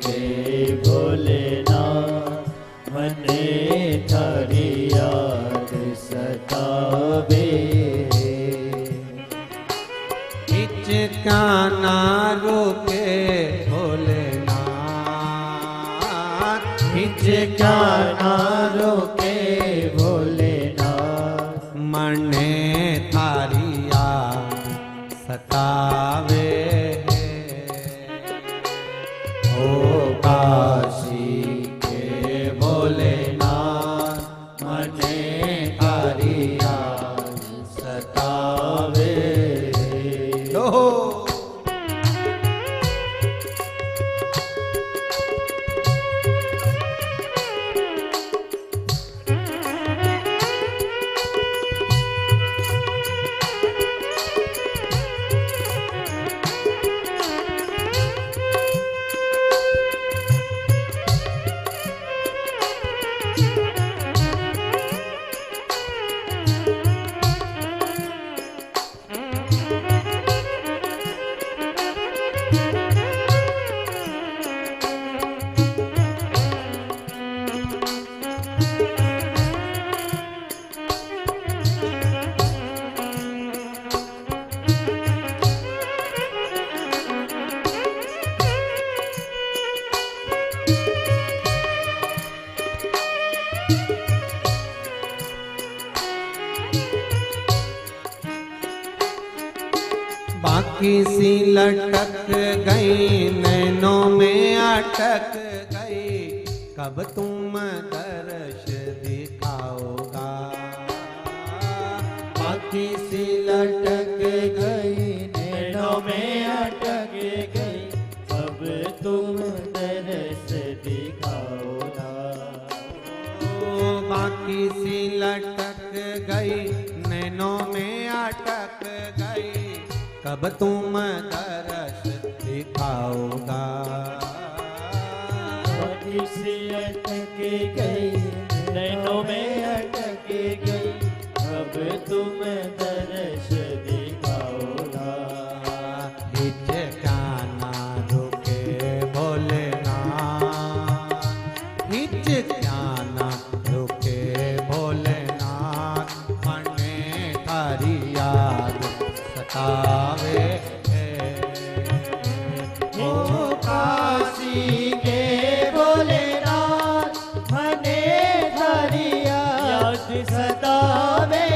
के भोलेनाथ, मने थारी याद सतावे, हिचका ना रोके भोलेनाथ, हिचका ना रोके भोलेनाथ, मने थारी याद सतावे, ओ काशी के भोलेनाथ, मने थारी याद सतावे। बाकी सी लटक गई नैनों में अटक गई, कब तुम दर्श दिखाओगा। बाकी सी लटक गई नैनों में अटक गई, कब तुम दर्श दिखाओगा। बाकी सी लटक गई नैनों में अटक गई, कब तुम दर्श दिखाओगा। बाकी सी अटक गई नैनों में अटक गई, कब तुम दर्श दिखाओगा। हिचकाना रुके भोलेनाथ, हिचकाना रुके भोलेनाथ, मने थारी याद सतावे। ओ काशी के भोलेनाथ, मने थारी याद सतावे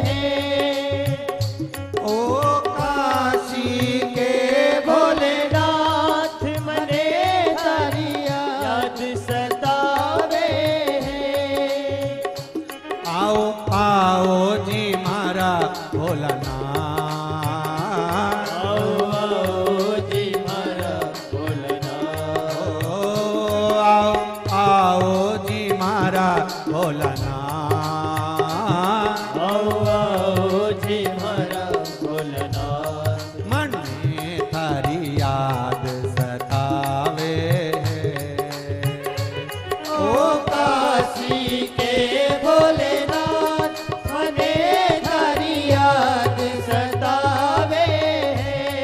हैं। ओ काशी के भोलेनाथ, मने थारी याद सतावे हैं। आओ आओ जी मारा भोलानाथ, आओ आओ जी मारा भोलेनाथ। ओ आओ आओ जी मारा भोलानाथ, आओ आओ जी मारा भोलेनाथ। मन में थारी याद सतावे। ओ काशी के भोलेनाथ, मने थारी याद सतावे हैं।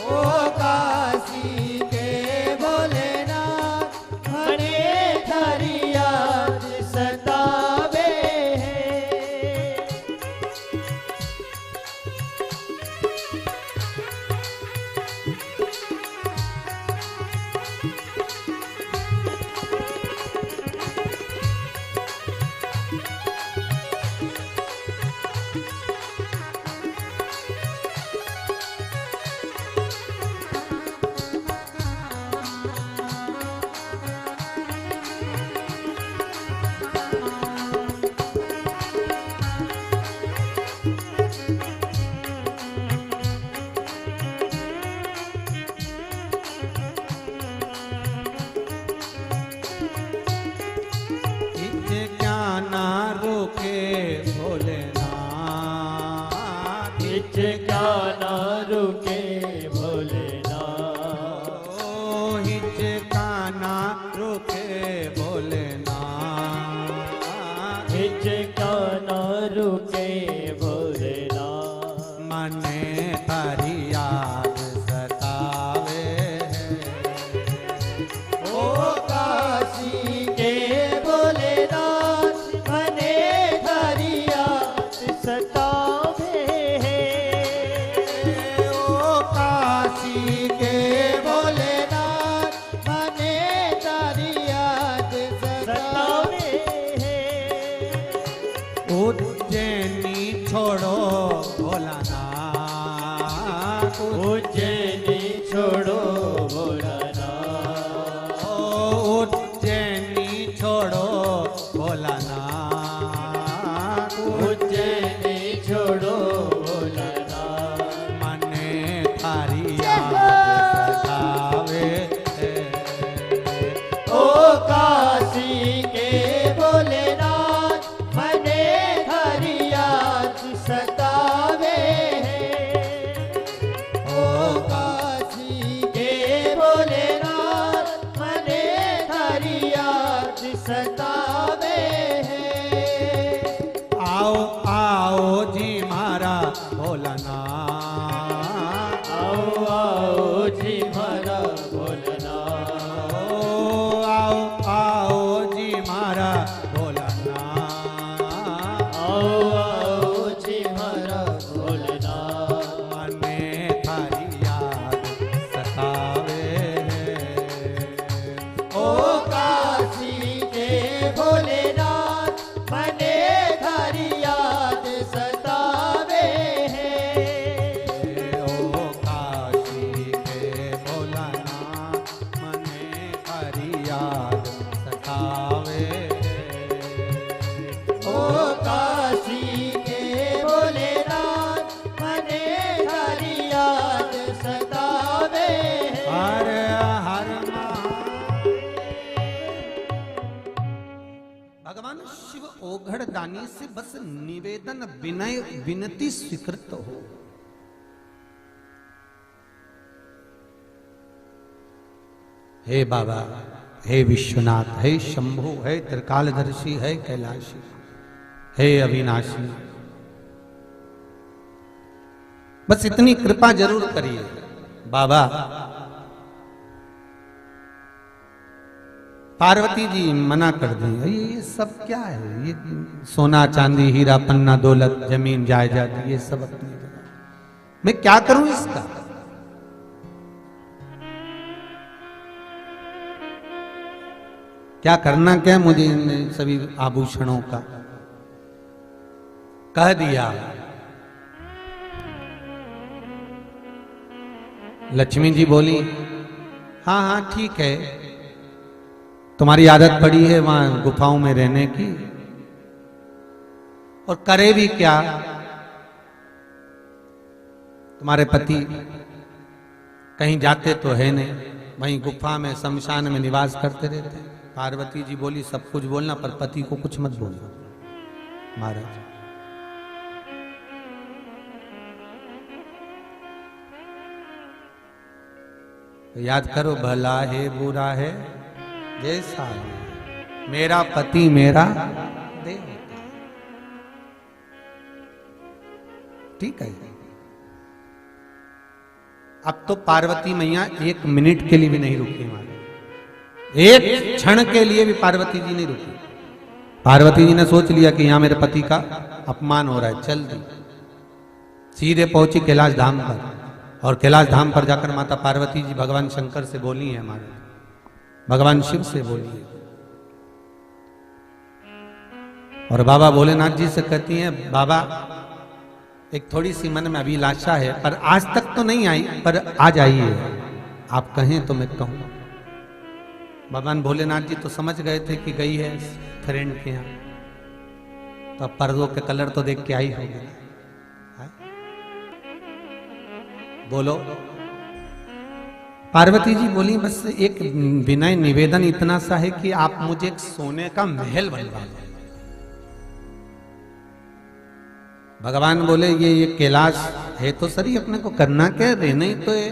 ओ काशी के भोलेनाथ, मने थारी याद सतावे हैं। हिचकाना रुके भोलेनाथ, हिचकाना रुके भोलेनाथ। ओ हिचकाना रुके भोलेनाथ, हिचकाना रुके भोलेनाथ। मने थारी याद सतावे। ओ काशी के भोलेनाथ, मने थारी याद सतावे हैं। ओ काशी के भोलेनाथ, मने थारी याद सतावे हैं। उज्जैनी छोड़ो भोलानाथ, उज्जैनी छोड़ो भोलानाथ। ओ उज्जैनी छोड़ो भोलानाथ, उज्जैनी छोड़ो भोलानाथ। मने थारी याद सतावे। ओ काशी के भोलेनाथ, मने थारी याद सतावे हैं। ओ काशी के भोलेनाथ, मने थारी याद सतावे हैं। आओ आओ जी मारा भोलानाथ, आओ आओ जी मारा भोलेनाथ। ओ आओ आओ जी मारा भोलानाथ, आओ आओ जी मारा भोलेनाथ। मने थारी याद सतावे। ओ काशी के भगवान शिव ओघड़ दानी से बस निवेदन विनय विनती स्वीकृत हो। हे बाबा, हे विश्वनाथ, हे शंभु, हे त्रिकालदर्शी, हे कैलाशी, हे अविनाशी, बस इतनी कृपा जरूर करिए। बाबा पार्वती जी मना कर दी, ये सब क्या है, ये सोना चांदी हीरा पन्ना दौलत जमीन जायदाद ये सब अपनी जगह, मैं क्या करूं इसका? क्या करना क्या मुझे इन सभी आभूषणों का? कह दिया। लक्ष्मी जी बोली, हाँ हाँ ठीक है, तुम्हारी आदत पड़ी है वहां गुफाओं में रहने की, और करे भी क्या, तुम्हारे पति कहीं जाते तो है नहीं, वहीं गुफा में शमशान में निवास करते रहते हैं। पार्वती जी बोली, सब कुछ बोलना पर पति को कुछ मत बोलना। महाराज याद करो, भला है बुरा है जैसा है, मेरा पति मेरा देवता, ठीक है। अब तो पार्वती मैया एक मिनट के लिए भी नहीं रुकी, हमारे एक क्षण के लिए भी पार्वती जी नहीं रुकी। पार्वती जी ने सोच लिया कि यहां मेरे पति का अपमान हो रहा है, चल दी, सीधे पहुंची कैलाश धाम पर, और कैलाश धाम पर जाकर माता पार्वती जी भगवान शंकर से बोली है, हमारे भगवान शिव से बोली है, और बाबा भोलेनाथ जी से कहती हैं, बाबा एक थोड़ी सी मन में अभिलाषा है, पर आज तक तो नहीं आई, पर आज आई है, आप कहें तो मैं कहूं। भगवान भोलेनाथ जी तो समझ गए थे कि गई है फ्रेंड के यहाँ, तो अब पर्दों के कलर तो देख के आई होगी। बोलो। पार्वती जी बोली, बस एक विनय निवेदन इतना सा है कि आप मुझे एक सोने का महल बनवा दो। भगवान बोले, ये कैलाश है तो सही, अपने को करना क्या, रहना ही तो है।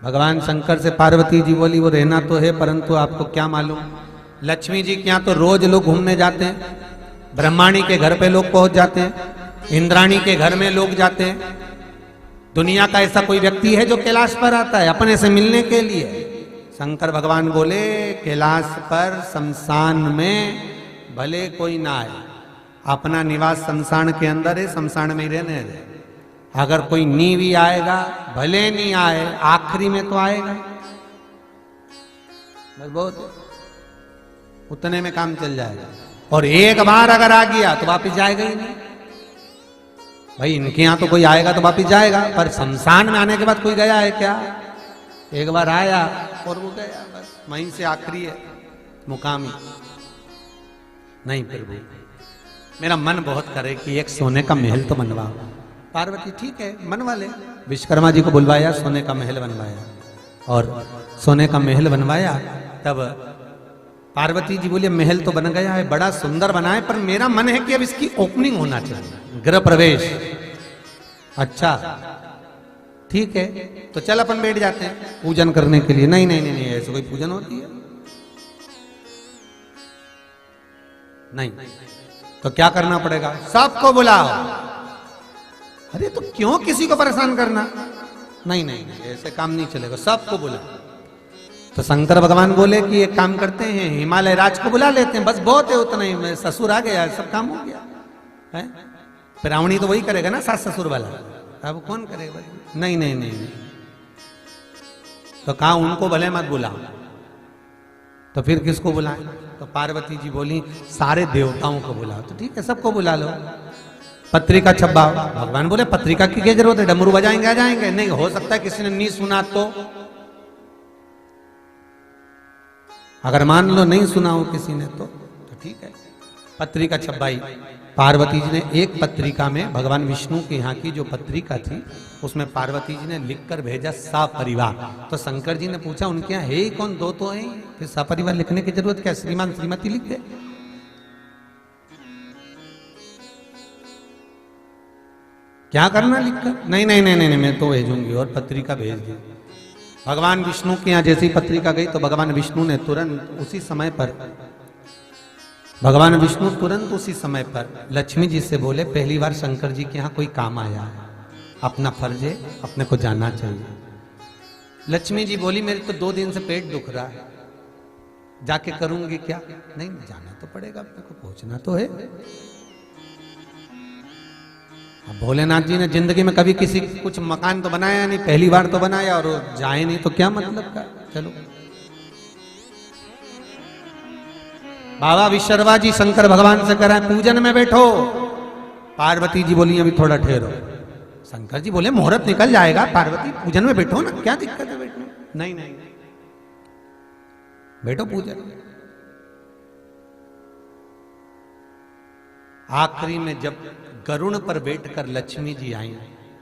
भगवान शंकर से पार्वती जी बोली, वो रहना तो है, परंतु आपको क्या मालूम, लक्ष्मी जी के यहाँ तो रोज लोग घूमने जाते हैं, ब्रह्माणी के घर पे लोग पहुंच जाते हैं, इंद्राणी के घर में लोग जाते हैं। दुनिया का ऐसा कोई व्यक्ति है जो कैलाश पर आता है अपने से मिलने के लिए? शंकर भगवान बोले, कैलाश पर शमशान में भले कोई ना आए, अपना निवास शमशान के अंदर है, शमशान में ही रहने दे। अगर कोई नी भी आएगा, भले नहीं आए, आखिरी में तो आएगा, बस बहुत उतने में काम चल जाएगा। और एक बार अगर आ गया तो वापिस जाएगा ही नहीं। भाई इनके यहां तो कोई आएगा तो वापिस जाएगा, पर शमशान में आने के बाद कोई गया है क्या? एक बार आया और वो गया, बस वहीं से आखिरी है मुकामी। नहीं प्रभु, मेरा मन बहुत करे कि एक सोने का महल तो बनवाओ। पार्वती ठीक है, बनवा ले। विश्वकर्मा जी को बुलवाया, सोने का महल बनवाया, और सोने का महल बनवाया। तब पार्वती जी बोली, महल तो बन गया है, बड़ा सुंदर बना है, पर मेरा मन है कि अब इसकी ओपनिंग होना चाहिए, गृह प्रवेश। अच्छा ठीक है, तो चल अपन बैठ जाते हैं पूजन करने के लिए। नहीं नहीं नहीं, नहीं ऐसे कोई पूजन होती है? नहीं, तो क्या करना पड़ेगा? सबको बुलाओ। अरे तो क्यों किसी को परेशान करना? नहीं नहीं, नहीं ऐसे काम नहीं चलेगा, सबको बुलाओ। तो शंकर भगवान बोले कि एक काम करते हैं, हिमालय राज को बुला लेते हैं, बस बहुत है उतना ही, ससुर आ गया, सब काम हो गया है। रावणी तो वही करेगा ना, सास ससुर वाला, अब कौन करेगा? नहीं नहीं नहीं, नहीं। तो कहा उनको भले मत बुलाओ, तो फिर किसको बुलाएं? तो पार्वती जी बोली, सारे देवताओं को बुलाओ। तो ठीक है, सबको बुला लो। पत्रिका छपाओ। भगवान बोले, पत्रिका की क्या जरूरत है, डमरू बजाएंगे आ जाएंगे। नहीं, हो सकता है किसी ने नहीं सुना, तो अगर मान लो नहीं सुना हो किसी ने तो ठीक है, पत्रिका छपाई। पार्वती जी ने एक पत्रिका में भगवान विष्णु के यहाँ की जो पत्रिका थी उसमें पार्वती जी ने लिखकर भेजा सपरिवार। तो शंकर जी ने पूछा उनके यहाँ है ही कौन, दो तो है, फिर सपरिवार लिखने की जरूरत क्या, श्रीमान श्रीमती लिख गए। क्या करना लिखकर, नहीं नहीं नहीं नहीं मैं तो भेजूंगी, और पत्रिका भेज दी। भगवान विष्णु के यहाँ जैसी पत्रिका गई तो भगवान विष्णु ने तुरंत उसी समय पर लक्ष्मी जी से बोले पहली बार शंकर जी के यहाँ कोई काम आया है, अपना फर्ज है, अपने को जाना चाहिए। लक्ष्मी जी बोली मेरे तो 2 दिन से पेट दुख रहा है, जाके करूंगी क्या, नहीं जाना तो पड़ेगा, अपने को पहुंचना तो है। अब भोलेनाथ जी ने जिंदगी में कभी किसी कुछ मकान तो बनाया नहीं, पहली बार तो बनाया, और जाए नहीं तो क्या मतलब का। चलो बाबा विश्वकर्मा जी शंकर भगवान से करा पूजन में बैठो। पार्वती जी बोली अभी थोड़ा ठहरो। शंकर जी बोले मुहूर्त निकल जाएगा, पार्वती पूजन में बैठो ना, क्या दिक्कत है बैठने, नहीं नहीं बैठो पूजन। आखिरी में जब गरुड़ पर बैठकर लक्ष्मी जी आई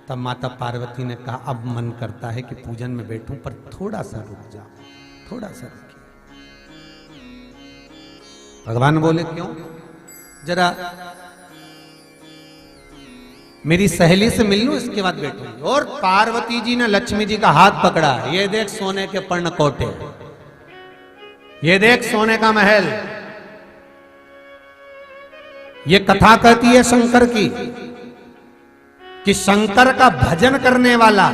तब माता पार्वती ने कहा अब मन करता है कि पूजन में बैठूं, पर थोड़ा सा रुक जाओ, थोड़ा सा रुकिए। भगवान बोले क्यों, जरा मेरी सहेली से मिल लूं इसके बाद बैठूंगी। और पार्वती जी ने लक्ष्मी जी का हाथ पकड़ा, ये देख सोने के पर्णकोटे, ये देख सोने का महल। ये कथा कहती है शंकर की कि शंकर का भजन करने वाला,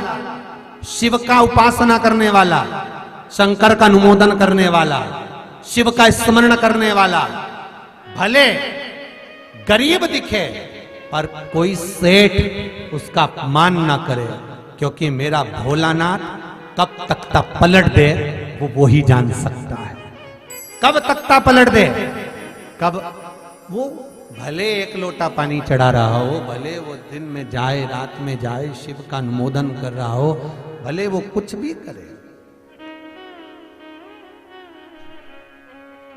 शिव का उपासना करने वाला, शंकर का अनुमोदन करने वाला, शिव का स्मरण करने वाला, भले गरीब दिखे पर कोई सेठ उसका अपमान ना करे, क्योंकि मेरा भोलानाथ कब तख्ता पलट दे वो ही जान सकता है। कब तख्ता पलट दे, कब वो भले 1 लोटा पानी चढ़ा रहा हो, भले वो दिन में जाए रात में जाए शिव का अनुमोदन कर रहा हो, भले वो कुछ भी करे।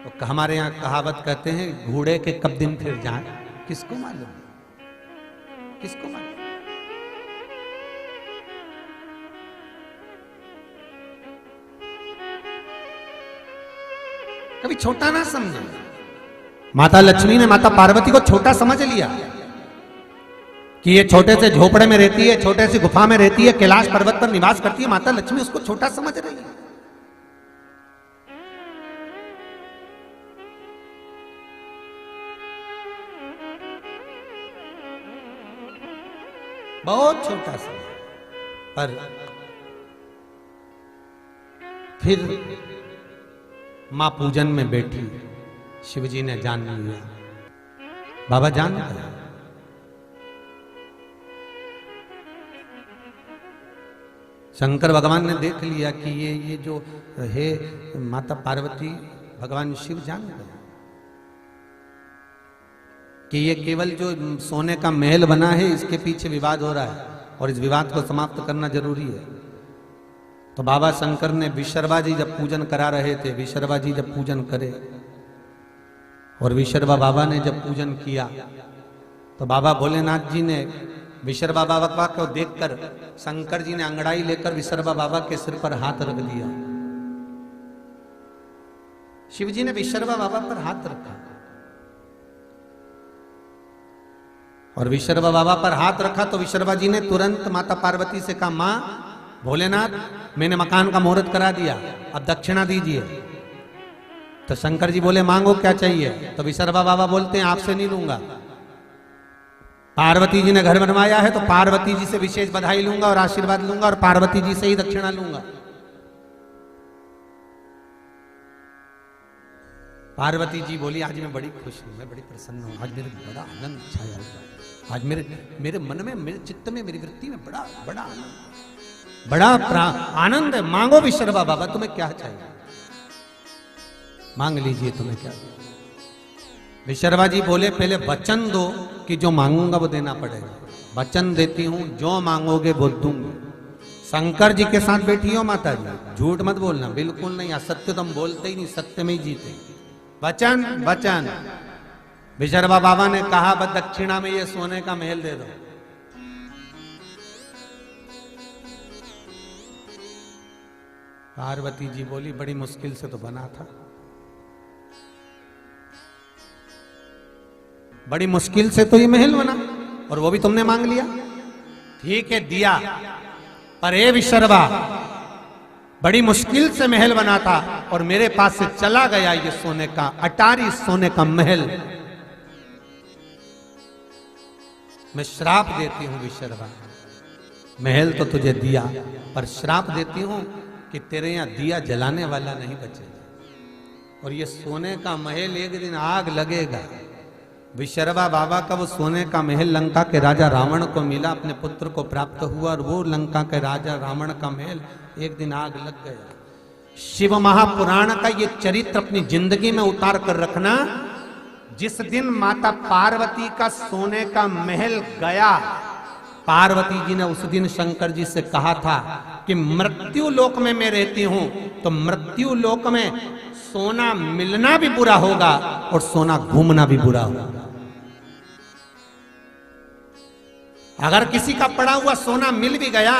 तो हमारे यहाँ कहावत कहते हैं घोड़े के कब दिन फिर जाए, किसको मालूम, किसको मालूम। कभी छोटा ना समझे। माता लक्ष्मी ने माता पार्वती को छोटा समझ लिया कि ये छोटे से झोपड़े में रहती है, छोटे सी गुफा में रहती है, कैलाश पर्वत पर निवास करती है। माता लक्ष्मी उसको छोटा समझ रही है। बहुत छोटा सा, पर फिर मां पूजन में बैठी, शिवजी ने जान लिया, बाबा जान गया। शंकर भगवान ने देख लिया कि ये जो है माता पार्वती, भगवान शिव जान गया कि ये केवल जो सोने का महल बना है इसके पीछे विवाद हो रहा है और इस विवाद को समाप्त करना जरूरी है। तो बाबा शंकर ने विश्वकर्मा जी जब पूजन करा रहे थे, विश्वकर्मा जी जब पूजन करे और विश्वकर्मा बाबा ने जब पूजन किया तो बाबा भोलेनाथ जी ने विश्वकर्मा बाबा को देखकर शंकर जी ने अंगड़ाई लेकर विश्वकर्मा बाबा के सिर पर हाथ रख दिया। शिव जी ने विश्वकर्मा बाबा पर हाथ रखा और विश्वकर्मा बाबा पर हाथ रखा तो विश्वकर्मा जी ने तुरंत माता पार्वती से कहा, मां भोलेनाथ मैंने मकान का मुहूर्त करा दिया, अब दक्षिणा दीजिए। तो शंकर जी बोले मांगो क्या चाहिए। तो विश्वकर्मा बाबा बोलते हैं आपसे नहीं लूंगा, पार्वती जी ने घर बनवाया है तो पार्वती जी से विशेष बधाई लूंगा और आशीर्वाद लूंगा और पार्वती जी से ही दक्षिणा लूंगा। पार्वती जी बोली आज मैं बड़ी खुश हूं, मैं बड़ी प्रसन्न हूं, आज मेरे बड़ा आनंद छाया हुआ, आज मेरे मन में, मेरे चित्त में, मेरी वृत्ति में बड़ा बड़ा आनंद, बड़ा आनंद है। मांगो विश्वकर्मा बाबा तुम्हें क्या चाहिए, मांग लीजिए तुम्हें क्या। विश्वकर्मा जी बोले पहले वचन दो कि जो मांगूंगा वो देना पड़ेगा। वचन देती हूं जो मांगोगे वो दूंगी। शंकर जी के साथ बैठी हो माता जी, झूठ मत बोलना, बिल्कुल नहीं, असत्य तुम बोलते ही नहीं, सत्य में ही जीते। वचन वचन विशर्वा बाबा ने कहा बस दक्षिणा में ये सोने का महल दे दो। पार्वती जी बोली बड़ी मुश्किल से तो बना था, बड़ी मुश्किल से तो ये महल बना और वो भी तुमने मांग लिया। ठीक है दिया, पर ए विशर्वा बड़ी मुश्किल से महल बना था और मेरे पास से चला गया ये सोने का अटारी सोने का महल। मैं श्राप देती हूं विशर्वा, महल तो तुझे दिया पर श्राप देती हूं कि तेरे यहां दिया जलाने वाला नहीं बचेगा और ये सोने का महल एक दिन आग लगेगा। विशर्वा बाबा का वो सोने का महल लंका के राजा रावण को मिला, अपने पुत्र को प्राप्त हुआ और वो लंका के राजा रावण का महल एक दिन आग लग गया। शिव महापुराण का ये चरित्र अपनी जिंदगी में उतार कर रखना। जिस दिन माता पार्वती का सोने का महल गया, पार्वती जी ने उस दिन शंकर जी से कहा था कि मृत्यु लोक में मैं रहती हूं तो मृत्यु लोक में सोना मिलना भी बुरा होगा और सोना घूमना भी बुरा होगा। अगर किसी का पड़ा हुआ सोना मिल भी गया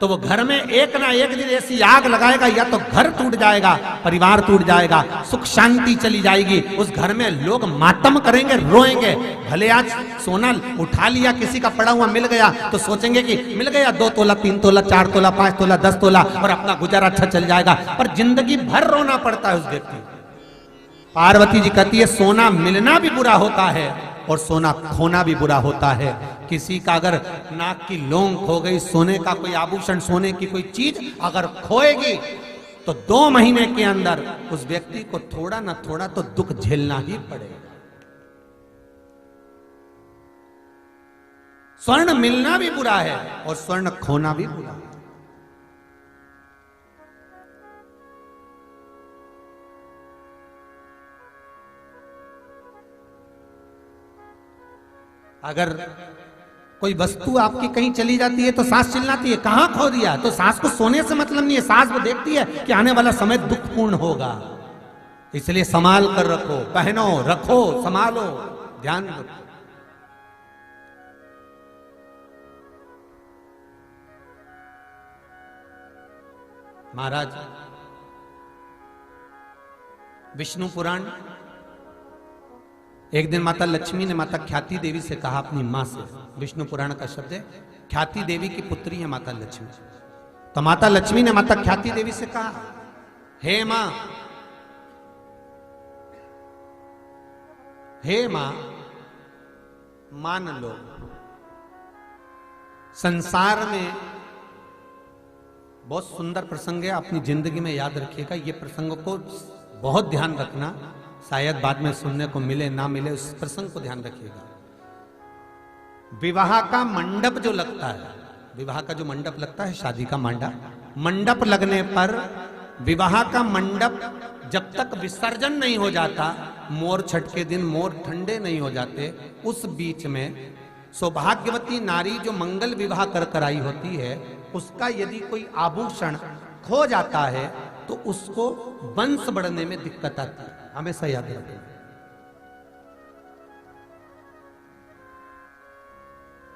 तो वो घर में एक ना एक दिन ऐसी आग लगाएगा, या तो घर टूट जाएगा, परिवार टूट जाएगा, सुख शांति चली जाएगी, उस घर में लोग मातम करेंगे, रोएंगे। भले आज सोना उठा लिया, किसी का पड़ा हुआ मिल गया तो सोचेंगे कि मिल गया 2 तोला 3 तोला 4 तोला 5 तोला 10 तोला और अपना गुजारा अच्छा चल जाएगा, पर जिंदगी भर रोना पड़ता है उस व्यक्ति। पार्वती जी कहती है सोना मिलना भी बुरा होता है और सोना खोना भी बुरा होता है। किसी का अगर नाक की लौंग खो गई, सोने का कोई आभूषण, सोने की कोई चीज अगर खोएगी तो 2 महीने के अंदर उस व्यक्ति को थोड़ा ना थोड़ा तो दुख झेलना ही पड़ेगा। स्वर्ण मिलना भी बुरा है और स्वर्ण खोना भी बुरा है। अगर कोई वस्तु आपकी कहीं चली जाती है तो सास चिल्लाती है कहां खो दिया, तो सास को सोने से मतलब नहीं है, सास वो देखती है कि आने वाला समय दुखपूर्ण होगा, इसलिए संभाल कर रखो, पहनो, रखो, संभालो, ध्यान रखो। महाराज विष्णु पुराण, एक दिन माता लक्ष्मी ने माता ख्याति देवी से कहा अपनी मां से, विष्णु पुराण का शब्द है, ख्याति देवी की पुत्री है माता लक्ष्मी। तो माता लक्ष्मी ने माता ख्याति देवी से कहा, हे मां, हे मां, मान लो संसार में बहुत सुंदर प्रसंग है, अपनी जिंदगी में याद रखिएगा, ये प्रसंग को बहुत ध्यान रखना, शायद बाद में सुनने को मिले ना मिले, उस प्रसंग को ध्यान रखिएगा। विवाह का मंडप जो लगता है, विवाह का जो मंडप लगता है, शादी का मंडप लगने पर विवाह का मंडप जब तक विसर्जन नहीं हो जाता, मोर छठ के दिन मोर ठंडे नहीं हो जाते, उस बीच में सौभाग्यवती नारी जो मंगल विवाह कर आई होती है, उसका यदि कोई आभूषण खो जाता है तो उसको वंश बढ़ने में दिक्कत आती है, हमेशा याद रखें।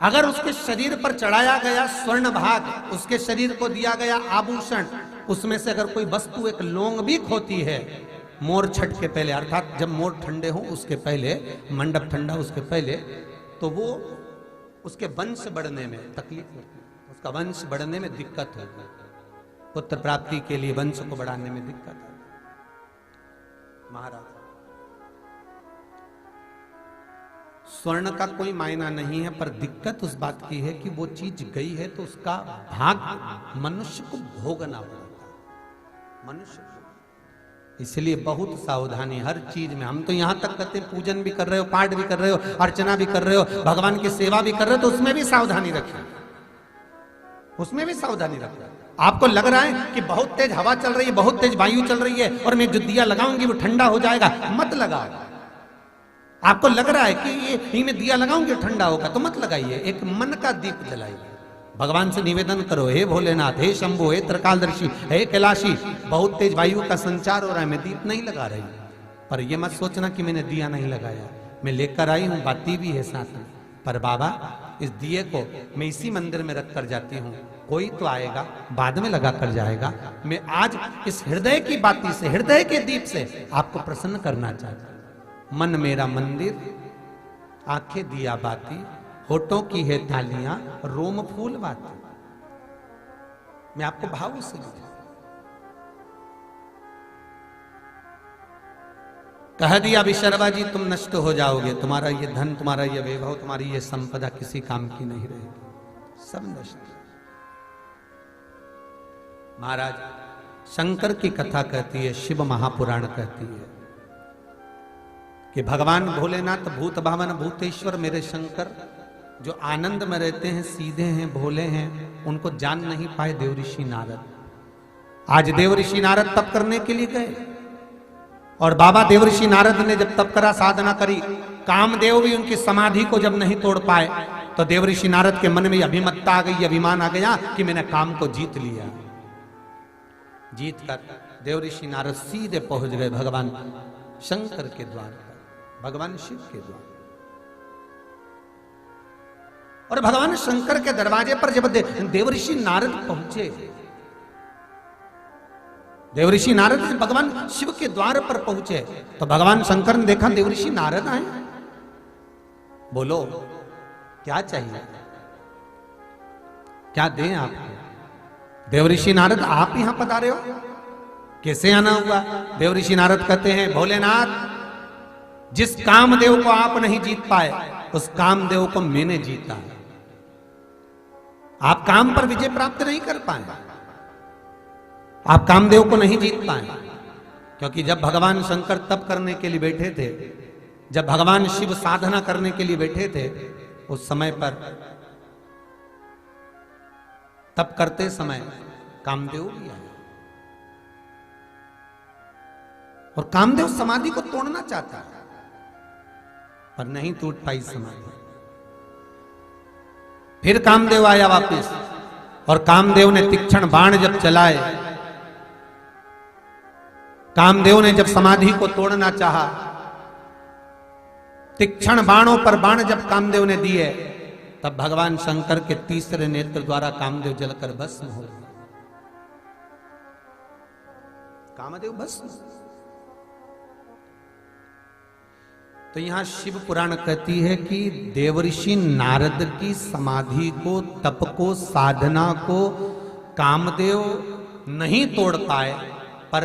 अगर उसके शरीर पर चढ़ाया गया स्वर्ण भाग, उसके शरीर को दिया गया आभूषण, उसमें से अगर कोई वस्तु एक लौंग भी खोती है मोर छठ के पहले, अर्थात जब मोर ठंडे हो उसके पहले, मंडप ठंडा उसके पहले, तो वो उसके वंश बढ़ने में तकलीफ होती है, उसका वंश बढ़ने में दिक्कत होती है, पुत्र प्राप्ति के लिए वंश को बढ़ाने में दिक्कत है। महाराज स्वर्ण का कोई मायना नहीं है, पर दिक्कत उस बात की है कि वो चीज गई है तो उसका भाग मनुष्य को भोगना पड़ता है, मनुष्य को। इसलिए बहुत सावधानी हर चीज में। हम तो यहां तक कहते हैं पूजन भी कर रहे हो, पाठ भी कर रहे हो, अर्चना भी कर रहे हो, भगवान की सेवा भी कर रहे हो, तो उसमें भी सावधानी रखिए, उसमें भी सावधानी रखिए। आपको लग रहा है कि बहुत तेज हवा चल रही है, बहुत तेज वायु चल रही है और मैं जो दिया लगाऊंगी वो ठंडा हो जाएगा, मत लगाओ। आपको लग रहा है कि ये मैं दिया लगाऊंगी ठंडा होगा, तो मत लगाइए, एक मन का दीप जलाइए, भगवान से निवेदन करो, हे भोलेनाथ, हे शंभु, हे त्रिकालदर्शी, हे कैलाशी, बहुत तेज वायु का संचार हो रहा है, मैं दीप नहीं लगा रही, पर यह मत सोचना कि मैंने दिया नहीं लगाया, मैं लेकर आई हूं, बाती भी है साथ में, पर बाबा इस दिए को मैं इसी मंदिर में रख कर जाती हूं, कोई तो आएगा बाद में लगा कर जाएगा। मैं आज इस हृदय की बाती से, हृदय के दीप से आपको प्रसन्न करना चाहता हूं। मन मेरा मंदिर, आंखें दिया बाती, होठों की है थालियां, रोम फूल बाती। मैं आपको भाव से लिखा, कह दिया विशर्वा जी तुम नष्ट हो जाओगे, तुम्हारा ये धन, तुम्हारा ये वैभव, तुम्हारी ये संपदा किसी काम की नहीं रहेगी, सब नष्ट। महाराज शंकर की कथा कहती है, शिव महापुराण कहती है कि भगवान भोलेनाथ भूत भावन भूतेश्वर मेरे शंकर जो आनंद में रहते हैं, सीधे हैं, भोले हैं, उनको जान नहीं पाए देवऋषि नारद। आज देवऋषि नारद तप करने के लिए गए और बाबा देवऋषि नारद ने जब तप करा, साधना करी, कामदेव भी उनकी समाधि को जब नहीं तोड़ पाए तो देवऋषि नारद के मन में अभिमत्ता आ गई, अभिमान आ गया कि मैंने काम को जीत लिया। जीत कर देवऋषि नारद सीधे पहुंच गए भगवान शंकर के द्वार पर, भगवान शिव के द्वार। और भगवान शंकर के दरवाजे पर जब देवऋषि नारद पहुंचे, देवऋषि नारद भगवान शिव के द्वार पर पहुंचे तो भगवान शंकर ने देखा देवऋषि नारद आए। बोलो क्या चाहिए, क्या दें आपको? देवऋषि नारद आप यहां पधारे हो, कैसे आना हुआ? देवऋषि नारद कहते हैं भोलेनाथ, जिस कामदेव को आप नहीं जीत पाए उस कामदेव को मैंने जीता। आप काम पर विजय प्राप्त नहीं कर पाए, आप कामदेव को नहीं जीत पाए, क्योंकि जब भगवान शंकर तप करने के लिए बैठे थे, जब भगवान शिव साधना करने के लिए बैठे थे, उस समय पर तप करते समय कामदेव भी आए और कामदेव समाधि को तोड़ना चाहता है पर नहीं टूट पाई समाधि। फिर कामदेव आया वापस और कामदेव ने तीक्ष्ण बाण जब चलाए, कामदेव ने जब समाधि को तोड़ना चाहा, तीक्ष्ण बाणों पर बाण जब कामदेव ने दिए, तब भगवान शंकर के तीसरे नेत्र द्वारा कामदेव जलकर भस्म हो गए। कामदेव भस्म। तो यहां शिव पुराण कहती है कि देवऋषि नारद की समाधि को, तप को, साधना को कामदेव नहीं तोड़ पाए, पर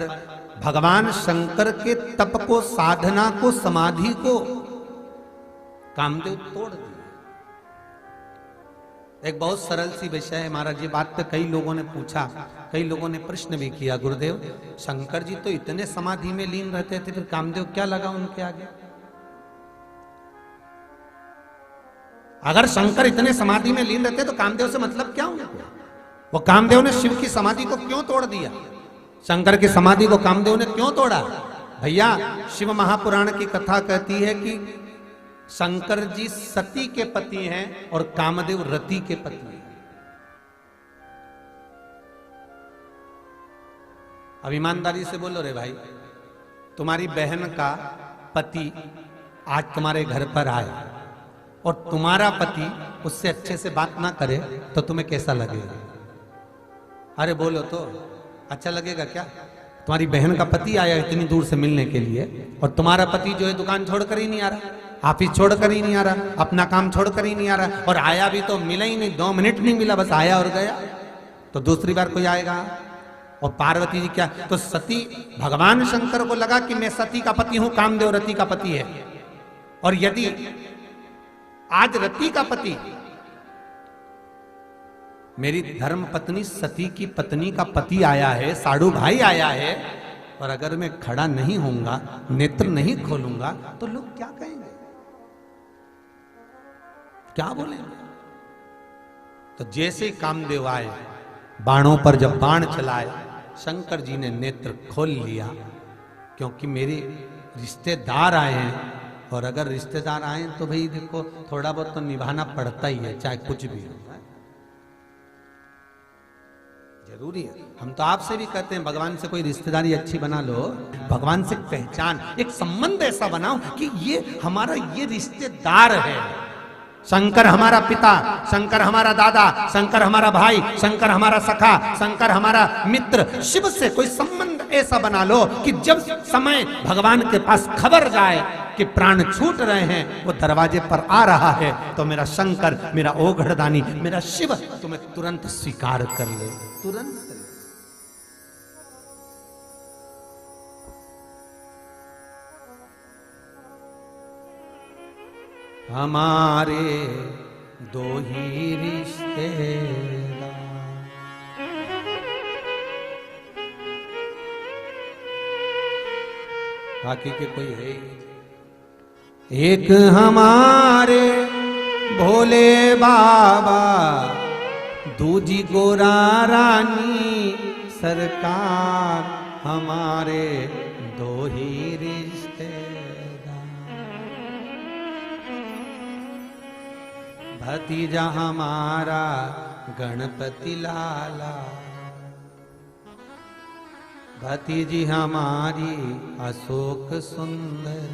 भगवान शंकर के तप को, साधना को, समाधि को कामदेव तोड़ दिए। एक बहुत सरल सी विषय है महाराज, ये बात पे कई लोगों ने पूछा, कई लोगों ने प्रश्न भी किया, गुरुदेव शंकर जी तो इतने समाधि में लीन रहते थे, फिर कामदेव क्या लगा उनके आगे? अगर शंकर इतने समाधि में लीन रहते तो कामदेव से मतलब क्या उनको? वो कामदेव ने शिव की समाधि को क्यों तोड़ दिया? शंकर की समाधि को कामदेव ने क्यों तोड़ा? भैया शिव महापुराण की कथा कहती है कि शंकर जी सती के पति हैं और कामदेव रति के पति हैं। अब ईमानदारी से बोलो रे भाई, तुम्हारी बहन का पति आज तुम्हारे घर पर आए और तुम्हारा पति उससे अच्छे से बात ना करे तो तुम्हें कैसा लगेगा? अरे बोलो तो, अच्छा लगेगा क्या? तुम्हारी बहन का पति आया इतनी दूर से मिलने के लिए और तुम्हारा पति जो है दुकान छोड़कर ही नहीं आ रहा, ऑफिस छोड़कर ही नहीं आ रहा, अपना काम छोड़कर ही नहीं आ रहा, और आया भी तो मिला ही नहीं, 2 मिनट नहीं मिला, बस आया और गया। तो दूसरी बार कोई आएगा? और पार्वती जी क्या, तो सती, भगवान शंकर को लगा कि मैं सती का पति हूं, कामदेव रति का पति है, और यदि आज रति का पति मेरी धर्म पत्नी सती की पत्नी का पति आया है, साड़ू भाई आया है, और अगर मैं खड़ा नहीं होऊंगा, नेत्र नहीं खोलूंगा, तो लोग क्या कहेंगे, क्या बोलेंगे? तो जैसे कामदेव आए, बाणों पर जब बाण चलाए, शंकर जी ने नेत्र खोल लिया, क्योंकि मेरे रिश्तेदार आए हैं, और अगर रिश्तेदार आए तो भाई देखो थोड़ा बहुत तो निभाना पड़ता ही है, चाहे कुछ भी हो। जरूरी है। हम तो आपसे भी कहते हैं भगवान से कोई रिश्तेदारी अच्छी बना लो, भगवान से पहचान, एक संबंध ऐसा बनाओ कि ये हमारा ये रिश्तेदार है। शंकर हमारा पिता, शंकर हमारा दादा, शंकर हमारा भाई, शंकर हमारा सखा, शंकर हमारा मित्र। शिव से कोई संबंध ऐसा बना लो कि जब समय भगवान के पास खबर जाए कि प्राण छूट रहे हैं, वो दरवाजे पर आ रहा है, तो मेरा शंकर, मेरा ओघड़दानी, मेरा शिव तुम्हें तुरंत स्वीकार कर ले, तुरंत। हमारे दो ही रिश्तेदार, बाकी के कोई है ही नहीं। एक हमारे भोले बाबा, दूजी गोरा रानी सरकार, हमारे दो ही रिश्तेदार। भतीजा हमारा गणपति लाला, भतीजी हमारी अशोक सुंदर,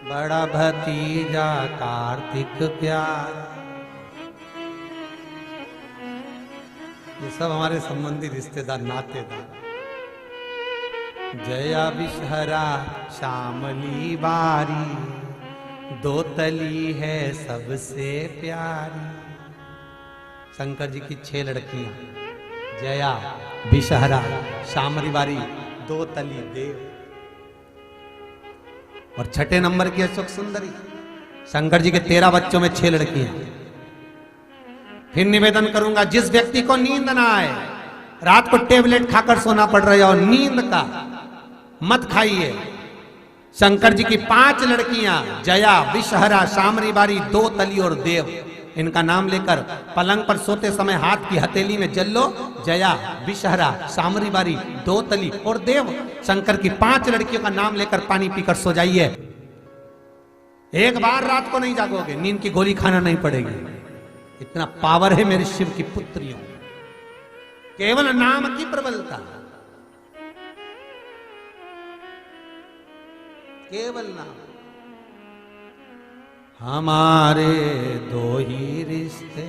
बड़ा भतीजा कार्तिक प्यारा। ये सब हमारे संबंधी रिश्तेदार, नातेदार। जया विषहरा श्यामली बारी, दो तली है सबसे प्यारी। शंकर जी की 6 लड़कियां, जया, विषहरा, श्यामली बारी, दो तली देव, और 6ठे नंबर की अशोक सुंदरी। शंकर जी के 13 बच्चों में 6 लड़कियां। फिर निवेदन करूंगा, जिस व्यक्ति को नींद ना आए, रात को टेबलेट खाकर सोना पड़ रहा है और नींद का मत खाइए। शंकर जी की 5 लड़कियां, जया, विषहरा, श्यामली बारी, दो तली और देव, इनका नाम लेकर पलंग पर सोते समय हाथ की हथेली में जल लो। जया, विषहरा, श्यामली बारी, दो तली और देव, शंकर की 5 लड़कियों का नाम लेकर पानी पीकर सो जाइए। एक बार रात को नहीं जागोगे, नींद की गोली खाना नहीं पड़ेगी। इतना पावर है मेरे शिव की पुत्रियों, केवल नाम की प्रबलता, केवल नाम। हमारे दो ही रिश्ते,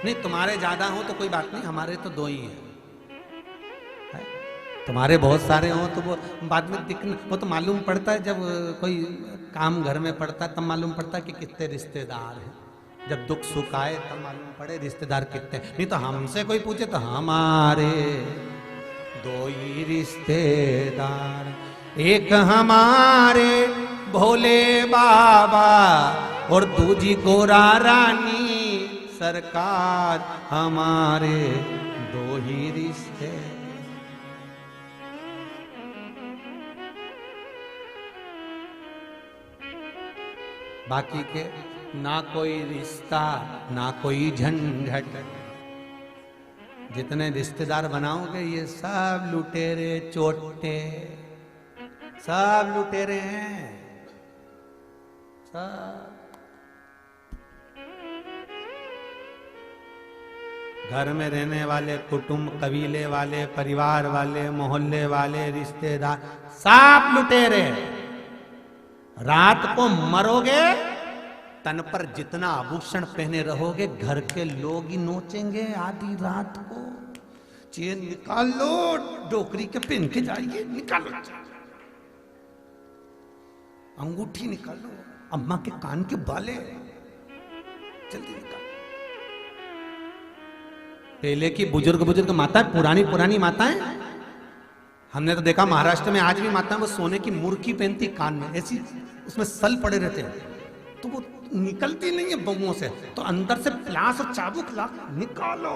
नहीं तुम्हारे ज्यादा हो तो कोई बात नहीं, हमारे तो 2 ही हैं। तुम्हारे बहुत सारे हो तो वो बाद में दिखना, वो तो मालूम पड़ता है जब कोई काम घर में पड़ता है, तब मालूम पड़ता है कि कितने रिश्तेदार हैं। जब दुख सुख आए तब मालूम पड़े रिश्तेदार कितने। नहीं तो हमसे कोई पूछे तो हमारे 2 ही रिश्तेदार, एक हमारे भोले बाबा और दूजी गोरा रानी सरकार, हमारे 2 ही रिश्ते। बाकी के ना कोई रिश्ता, ना कोई झंझट। जितने रिश्तेदार बनाओगे ये सब लुटेरे चोटे, सब लुटेरे हैं सब। घर में रहने वाले कुटुंब, कबीले वाले, परिवार वाले, मोहल्ले वाले, रिश्तेदार, सब लुटेरे। रात को मरोगे, तन पर जितना आभूषण पहने रहोगे, घर के लोग ही नोचेंगे। आधी रात को चेन निकाल लो, डोकरी के पहन के जाइए, निकालो। अंगूठी निकालो, अम्मा के कान के बाले जल्दी निकालो। पहले की बुजुर्ग माताएं, पुरानी माताएं, हमने तो देखा महाराष्ट्र में आज भी माताएं वो सोने की मुर्की पहनती कान में, ऐसी उसमें सल पड़े रहते हैं, तो वो निकलती नहीं है बहुओं से, तो अंदर से प्लास और चाबुक ला निकालो।